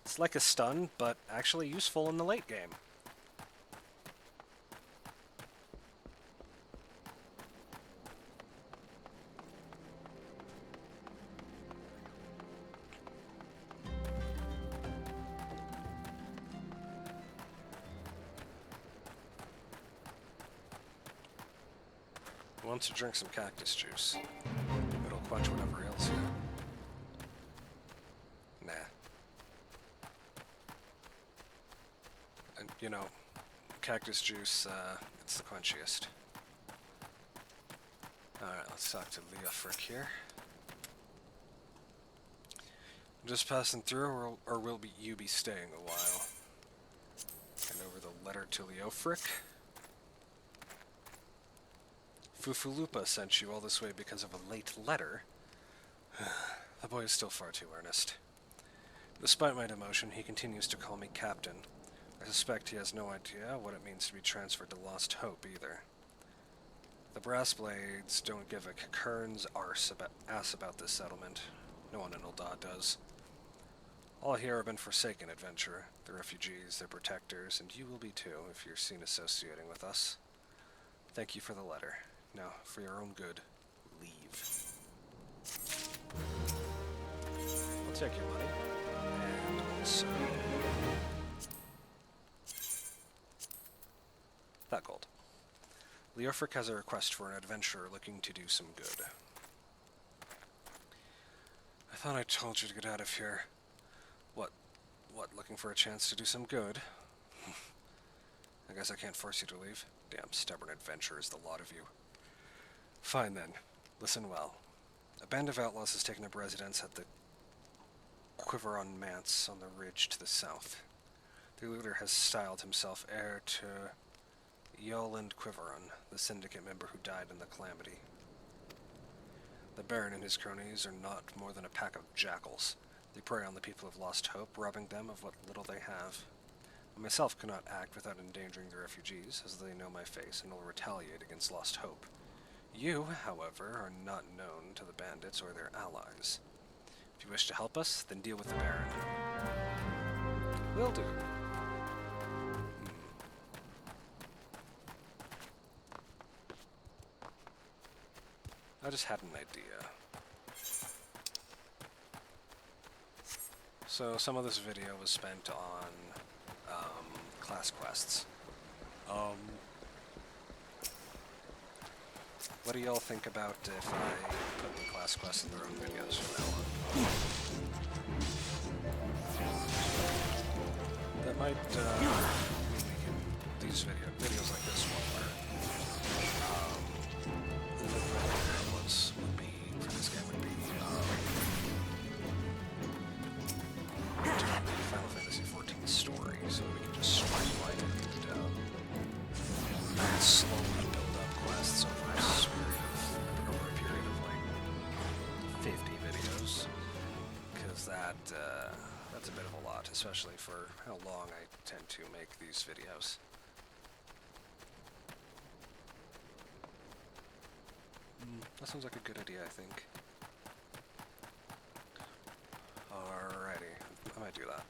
It's like a stun, but actually useful in the late game. Want to drink some cactus juice. It'll quench whatever ails you. Nah. And, you know, cactus juice, it's the quenchiest. Alright, let's talk to Leofric here. Just passing through, or will you be staying a while? And over the letter to Leofric. Fufulupa sent you all this way because of a late letter. The boy is still far too earnest. Despite my demotion, he continues to call me captain. I suspect he has no idea what it means to be transferred to Lost Hope either. The Brass Blades don't give a kern's ass about this settlement. No one in Uldad does. All here have been forsaken adventure, the refugees, their protectors, and you will be too if you're seen associating with us. Thank you for the letter. Now, for your own good, leave. I'll take your money. And also... that gold. Leofric has a request for an adventurer looking to do some good. I thought I told you to get out of here. What, looking for a chance to do some good? I guess I can't force you to leave. Damn stubborn adventurers, the lot of you. Fine then. Listen well. A band of outlaws has taken up residence at the Quiveron Manse on the ridge to the south. The leader has styled himself heir to Yoland Quiveron, the syndicate member who died in the calamity. The Baron and his cronies are not more than a pack of jackals. They prey on the people of Lost Hope, robbing them of what little they have. I myself cannot act without endangering the refugees, as they know my face and will retaliate against Lost Hope. You, however, are not known to the bandits or their allies. If you wish to help us, then deal with the Baron. Will do. I just had an idea. So some of this video was spent on class quests. What do y'all think about if I put the class quests in their own videos from now on? That might these videos like this one where the was would be for this game would be doing the Final Fantasy XIV story, so we can just streamline it and slowly build up quests over a period of like 50 videos, because that's a bit of a lot, especially for how long I tend to make these videos. That sounds like a good idea, I think. Alrighty, I might do that.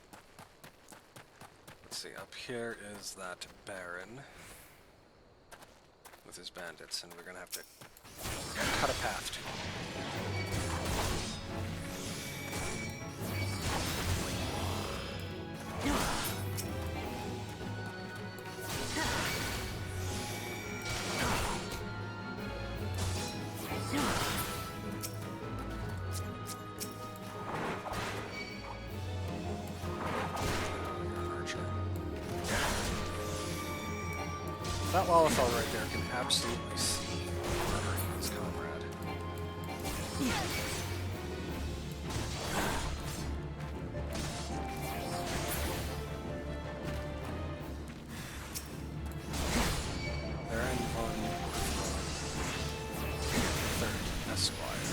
Let's see, up here is that Baron with his bandits, and we're gonna have to cut a path to him. That Lalafell right there can absolutely see murdering his comrade. Baron von 3rd Esquire.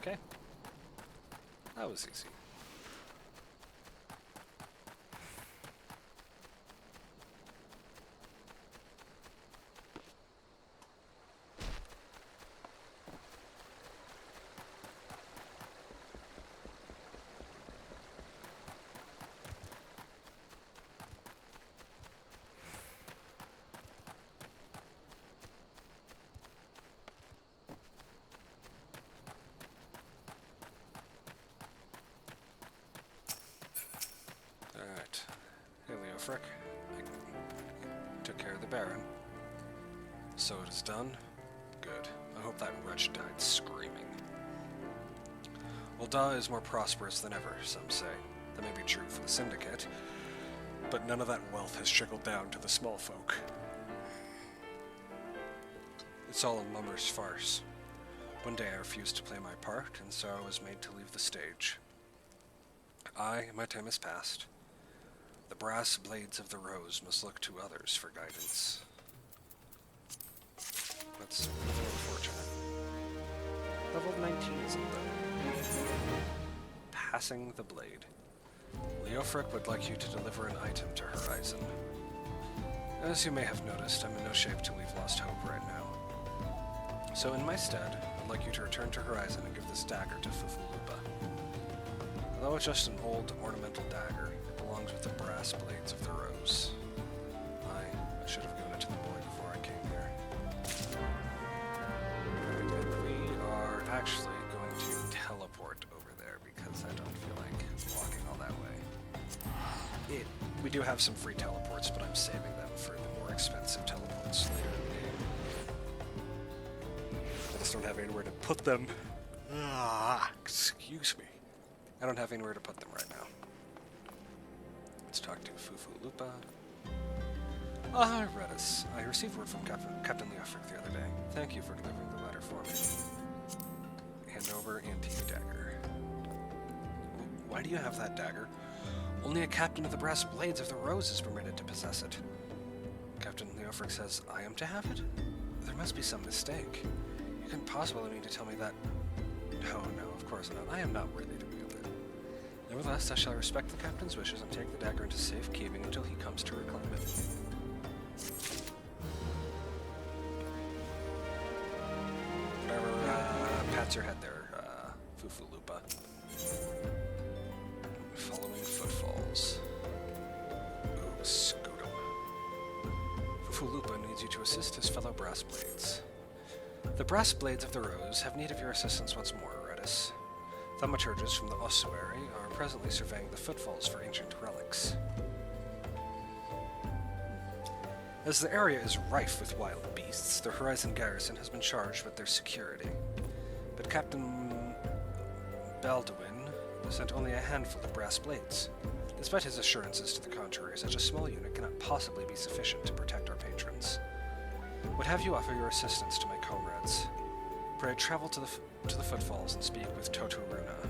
Okay. That was easy. Alright. Hey, Leofric. I took care of the Baron. So it is done? Good. I hope that wretch died screaming. Ul'dah is more prosperous than ever, some say. That may be true for the Syndicate, but none of that wealth has trickled down to the small folk. It's all a mummer's farce. One day I refused to play my part, and so I was made to leave the stage. My time has passed. The brass blades of the rose must look to others for guidance. That's unfortunate. Level 19 isn't bad. Passing the blade. Leofric would like you to deliver an item to Horizon. As you may have noticed, I'm in no shape to leave Lost Hope right now. So in my stead, I'd like you to return to Horizon and give this dagger to Fufulupa. Although it's just an old ornamental dagger, it belongs with the brass blades of the rose. I should have given it to the boy before I came here. We are actually going to teleport over there because I don't feel like walking all that way. We do have some free teleports, but I'm saving them for the more expensive teleports later in the game. I just don't have anywhere to put them. Excuse me. I don't have anywhere to put them right now. Let's talk to Fufulupa. Redis. I received word from Captain Leofric the other day. Thank you for delivering the letter for me. Hand over antique dagger. Why do you have that dagger? Only a captain of the brass blades of the rose is permitted to possess it. Captain Leofric says I am to have it? There must be some mistake. You couldn't possibly mean to tell me that... No, of course not. I am not worthy to wield it. Nevertheless, I shall respect the captain's wishes and take the dagger into safekeeping until he comes to reclaim it. Whatever pats your head there, Fufulupa. Following footfalls. Ooh, Scutum. Fufulupa needs you to assist his fellow brass blades. The brass blades of the rose have need of your assistance once more, Redis. Thaumaturges from the ossuary are presently surveying the footfalls for ancient relics. As the area is rife with wild beasts, the Horizon garrison has been charged with their security. But Captain Balduin sent only a handful of brass blades. Despite his assurances to the contrary, such a small unit cannot possibly be sufficient to protect our patrons. Would have you offer your assistance to my comrades. Pray travel to the footfalls and speak with Totoruna.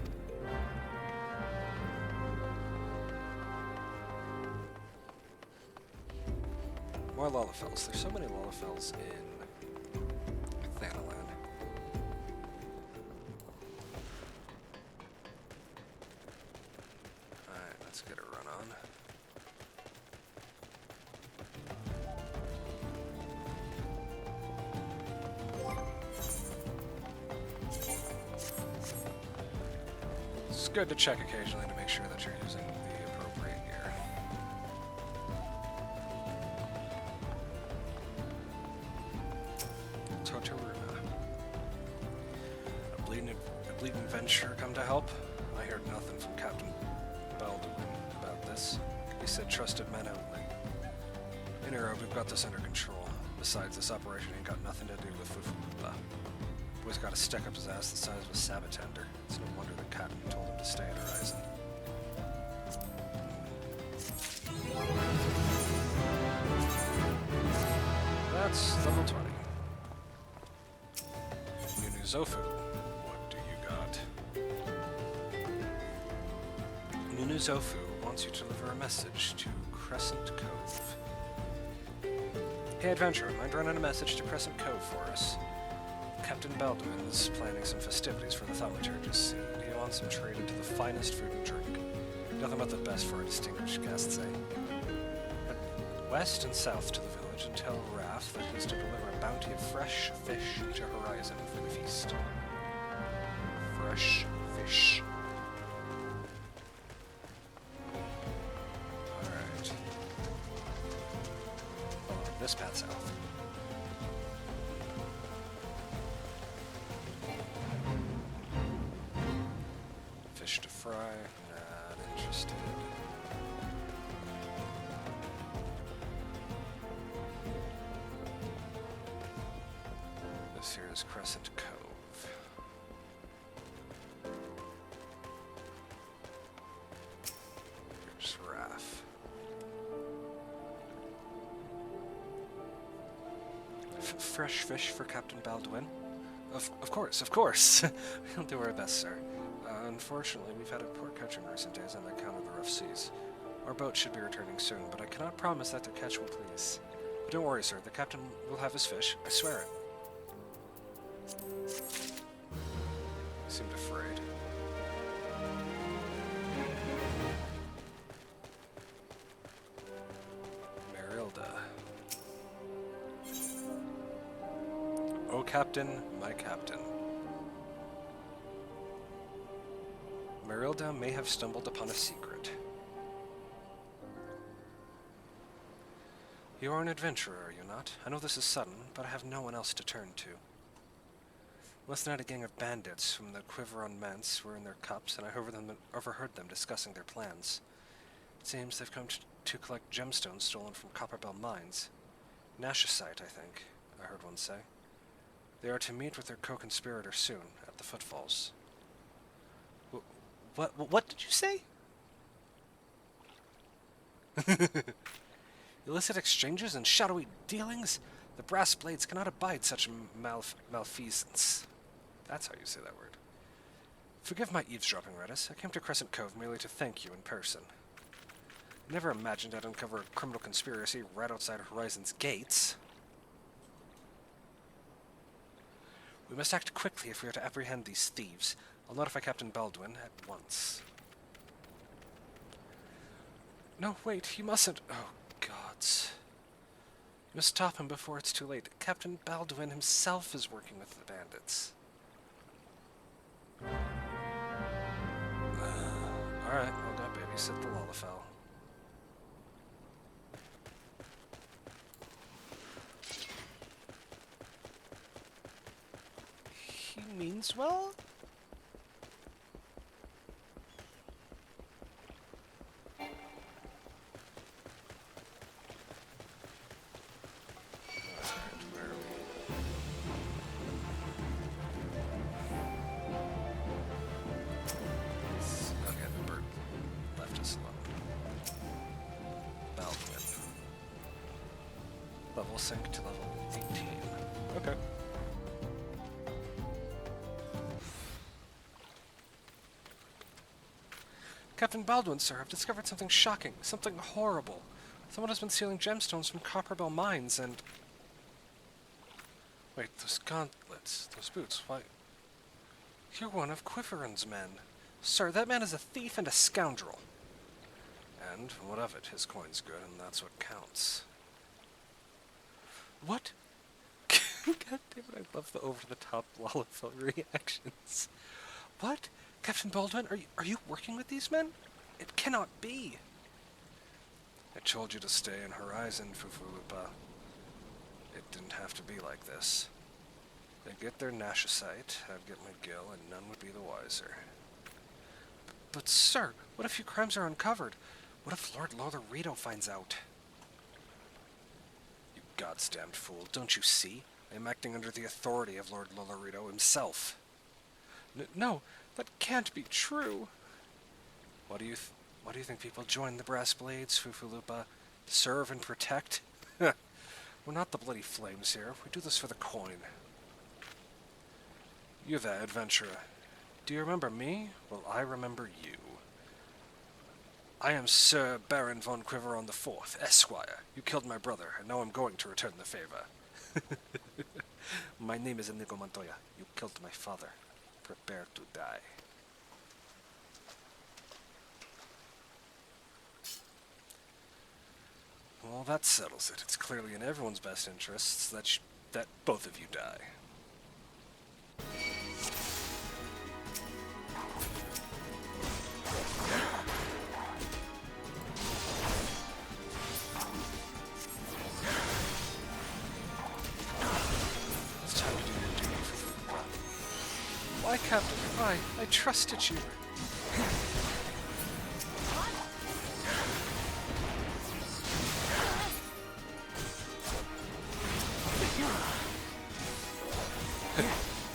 More Lullafels. There's so many Lullafels in Thanalan. Alright, let's get a run on. It's good to check occasionally to make sure that you're using the appropriate gear. Totoruna. A bleeding venture come to help? I heard nothing from Captain Balduin about this. He said trusted men only. In Arrow, we've got this under control. Besides, this operation ain't got nothing to do with Fufulupa. Boy's got a stick up his ass the size of a sabatender. It's no wonder the captain told him to stay at Horizon. That's level 20. Nunuzofu, what do you got? Nunuzofu wants you to deliver a message to Crescent Cove. Hey adventurer, mind running a message to Crescent Cove for us? Captain Balduin is planning some festivities for the thaumaturgist. Do you want some trade into the finest food and drink? Nothing but the best for our distinguished guests, eh? Head west and south to the village and tell Raph that he's to deliver a bounty of fresh fish to Horizon for the feast. Fresh fish. Alright. Following this path south. Fish to fry. Not interested. This here is Crescent Cove. Here's Raph. Fresh fish for Captain Baldwin? Of course. We'll do our best, sir. Unfortunately, we've had a poor catch in recent days on account of the rough seas. Our boat should be returning soon, but I cannot promise that the catch will please. But don't worry, sir. The captain will have his fish. I swear it. He seemed afraid. Marilda. Oh, Captain, my Captain. Marilda may have stumbled upon a secret. You are an adventurer, are you not? I know this is sudden, but I have no one else to turn to. Last night a gang of bandits from the Quiveron Manse were in their cups, and I overheard them discussing their plans. It seems they've come to collect gemstones stolen from Copperbell mines. Nashicite, I think, I heard one say. They are to meet with their co-conspirator soon, at the Footfalls. What did you say? Illicit exchanges and shadowy dealings? The brass blades cannot abide such malfeasance. That's how you say that word. Forgive my eavesdropping, Redis. I came to Crescent Cove merely to thank you in person. I never imagined I'd uncover a criminal conspiracy right outside Horizon's gates. We must act quickly if we are to apprehend these thieves. I'll notify Captain Baldwin at once. No, wait, you mustn't. Oh, gods. You must stop him before it's too late. Captain Baldwin himself is working with the bandits. Alright, I'll go babysit the Lullafell. He means well? Level sync to level 18. Okay. Captain Baldwin, sir, I've discovered something shocking, something horrible. Someone has been stealing gemstones from Copperbell mines and... Wait, those gauntlets, those boots, why... You're one of Quiveron's men. Sir, that man is a thief and a scoundrel. And what of it? His coin's good, and that's what counts. What? God damn it, I love the over-the-top Lullafell reactions. What? Captain Baldwin, are you working with these men? It cannot be. I told you to stay in Horizon, Fufulupa. It didn't have to be like this. They'd get their Nashicite, I'd get my gill, and none would be the wiser. But sir, what if your crimes are uncovered? What if Lord Lolorito finds out? You goddamned fool, don't you see? I am acting under the authority of Lord Lolorito himself. No, that can't be true. What do you think people join the Brass Blades, Fufulupa? To serve and protect? We're not the bloody flames here. We do this for the coin. You there, adventurer. Do you remember me? Well, I remember you. I am Sir Baron von Quiveron IV, Esquire. You killed my brother, and now I'm going to return the favor. My name is Inigo Montoya. You killed my father. Prepare to die. Well, that settles it. It's clearly in everyone's best interests that both of you die. It's time to do your duty. Why, Captain? Why? I trusted you.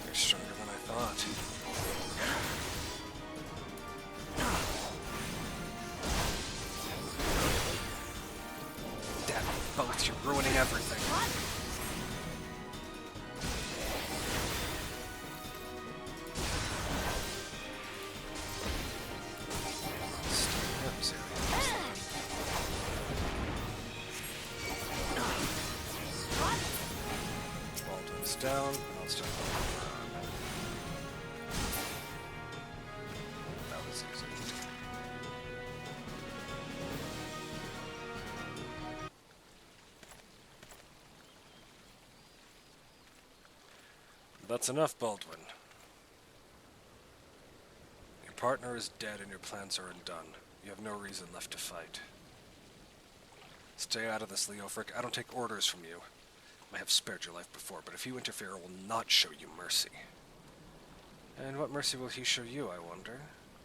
You're stronger than I thought. Damn you both, you're ruining everything. Baldwin's down, and I'll start moving. That was easy. That's enough, Baldwin. Your partner is dead and your plans are undone. You have no reason left to fight. Stay out of this, Leofric. I don't take orders from you. I have spared your life before, but if you interfere, I will not show you mercy. And what mercy will he show you, I wonder?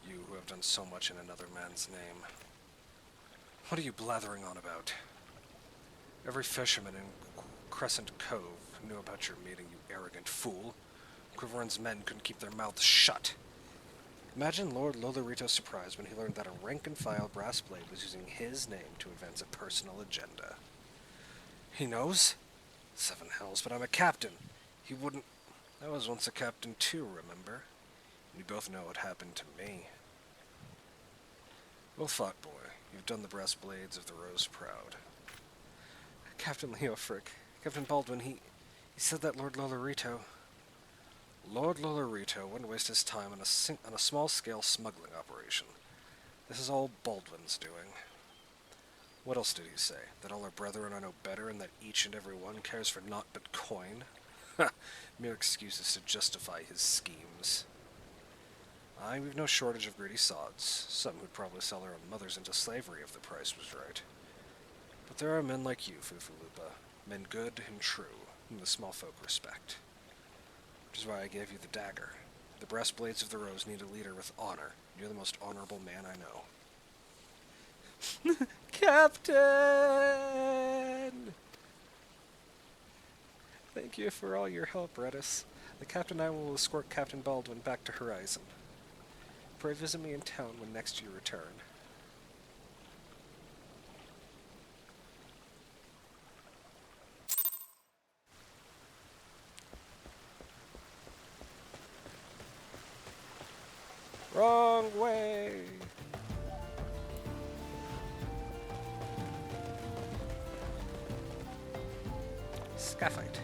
You who have done so much in another man's name. What are you blathering on about? Every fisherman in Crescent Cove knew about your meeting, you arrogant fool. Quiverun's men couldn't keep their mouths shut. Imagine Lord Lolorito's surprise when he learned that a rank-and-file brass blade was using his name to advance a personal agenda. He knows? Seven hells, but I'm a captain. He wouldn't... I was once a captain too, remember? We both know what happened to me. Well fought, boy. You've done the brass blades of the Rose proud. Captain Leofric, Captain Baldwin, he said that Lord Lolorito wouldn't waste his time on a small-scale smuggling operation. This is all Baldwin's doing. What else did he say? That all our brethren are no better, and that each and every one cares for naught but coin? Ha! Mere excuses to justify his schemes. Aye, we've no shortage of greedy sods. Some who'd probably sell their own mothers into slavery if the price was right. But there are men like you, Fufulupa. Men good and true, whom the small folk respect. Which is why I gave you the dagger. The brass blades of the Rose need a leader with honor. You're the most honorable man I know. Captain! Thank you for all your help, Redis. The captain and I will escort Captain Baldwin back to Horizon. Pray visit me in town when next you return. Wrong way! Skyfight.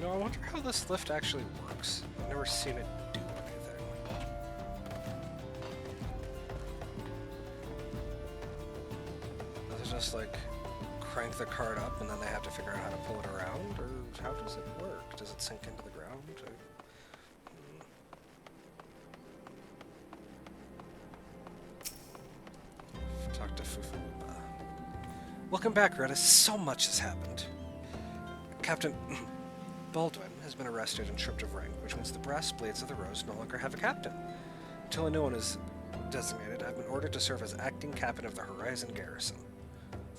No, I wonder how this lift actually works. I've never seen it do anything. Does it just, like, crank the cart up and then they have to figure out how to pull it around? Or how does it work? Does it sink into the ground? Talk to Fufulupa. Welcome back, Redis. So much has happened. Captain... Baldwin has been arrested and stripped of rank, which means the brass blades of the Rose no longer have a captain. Until a new one is designated, I've been ordered to serve as acting captain of the Horizon garrison.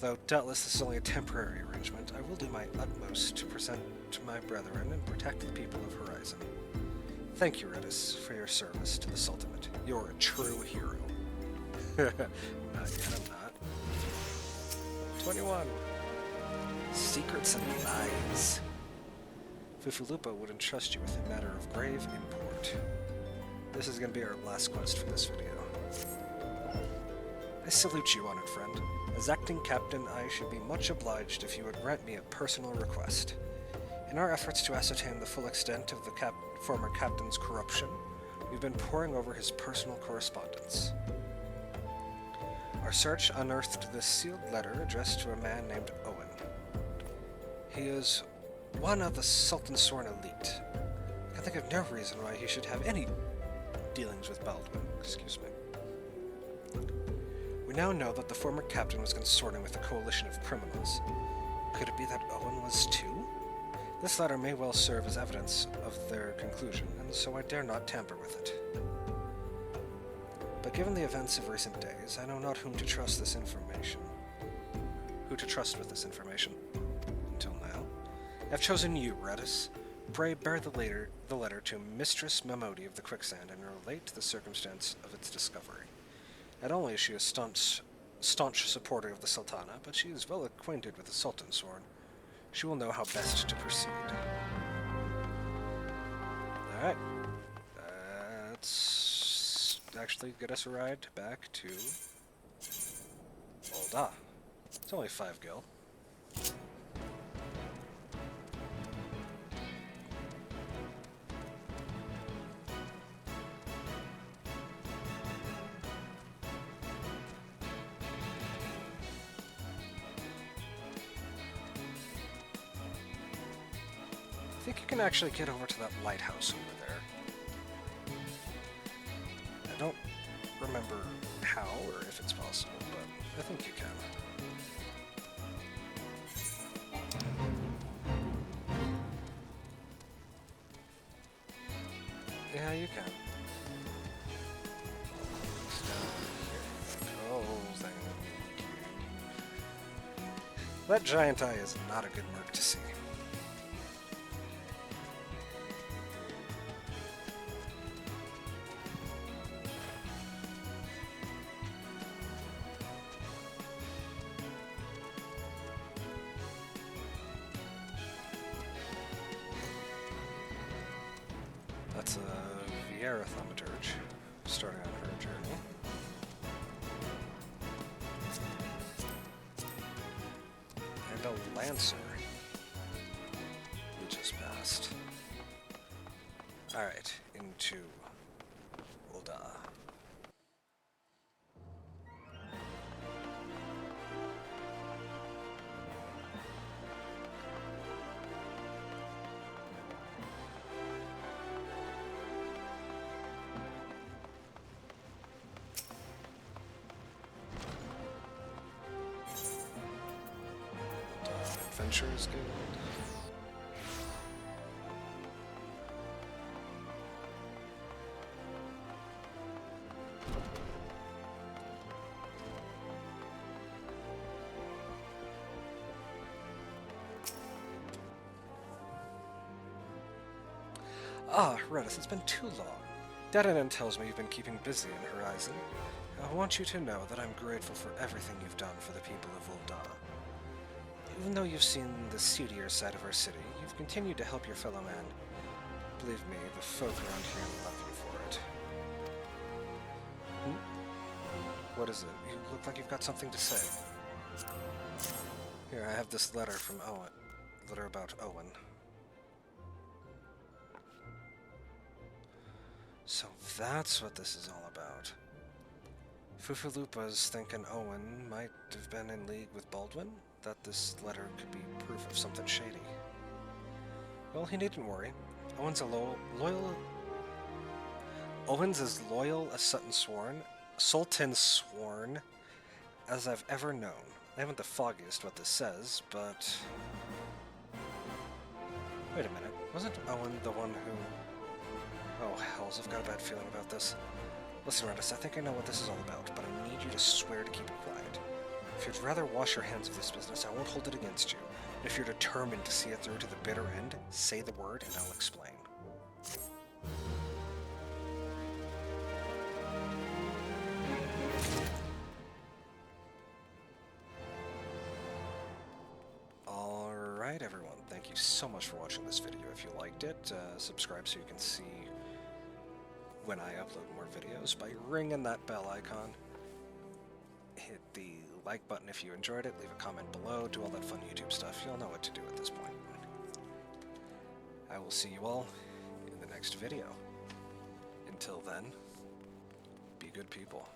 Though doubtless this is only a temporary arrangement, I will do my utmost to present to my brethren and protect the people of Horizon. Thank you, Redis, for your service to the Sultanate. You're a true hero. Not yet, I'm not. 21. Secrets and lies. Fufulupa would entrust you with a matter of grave import. This is going to be our last quest for this video. I salute you, honored friend. As acting captain, I should be much obliged if you would grant me a personal request. In our efforts to ascertain the full extent of the former captain's corruption, we've been poring over his personal correspondence. Our search unearthed this sealed letter addressed to a man named Owen. He is one of the Sultan's sworn elite. I can think of no reason why he should have any dealings with Baldwin. Excuse me. We now know that the former captain was consorting with a coalition of criminals. Could it be that Owen was too? This letter may well serve as evidence of their conclusion, and so I dare not tamper with it. But given the events of recent days, I know not whom to trust this information. Who to trust with this information. Until now, I have chosen you, Redis. Pray bear the letter to Mistress Mamodi of the Quicksand and relate the circumstance of its discovery. Not only is she a staunch supporter of the Sultana, but she is well acquainted with the Sultan's sword. She will know how best to proceed. Alright. Let's actually get us a ride back to Ul'dah. It's only 5 gil. I think you can actually get over to that lighthouse over there. I don't remember how or if it's possible, but I think you can. Yeah, you can. Oh, thank you. That giant eye is not a good merc to see. That's a Viera Thaumaturge, starting on her journey. And a Lancer, we just passed. Alright, into Ul'dah. Adventurers Guild. Ah, Redis, it's been too long. Datanan tells me you've been keeping busy in Horizon. I want you to know that I'm grateful for everything you've done for the people of Ul'dah. Even though you've seen the seedier side of our city, you've continued to help your fellow man. Believe me, the folk around here love you for it. What is it? You look like you've got something to say. Here, I have this letter from Owen. Letter about Owen. So that's what this is all about. Fufulupa's thinking Owen might have been in league with Baldwin? That this letter could be proof of something shady. Well, he needn't worry. Owen's as loyal as Sultan Sworn as I've ever known. I haven't the foggiest what this says, but... Wait a minute. Wasn't Owen the one who... Oh, hells, I've got a bad feeling about this. Listen, Redis, I think I know what this is all about, but I need you to swear to keep it quiet. If you'd rather wash your hands of this business, I won't hold it against you. And if you're determined to see it through to the bitter end, say the word and I'll explain. Alright everyone, thank you so much for watching this video. If you liked it, subscribe so you can see when I upload more videos by ringing that bell icon. Hit the like button if you enjoyed it, leave a comment below, do all that fun YouTube stuff. You'll know what to do at this point. I will see you all in the next video. Until then, be good people.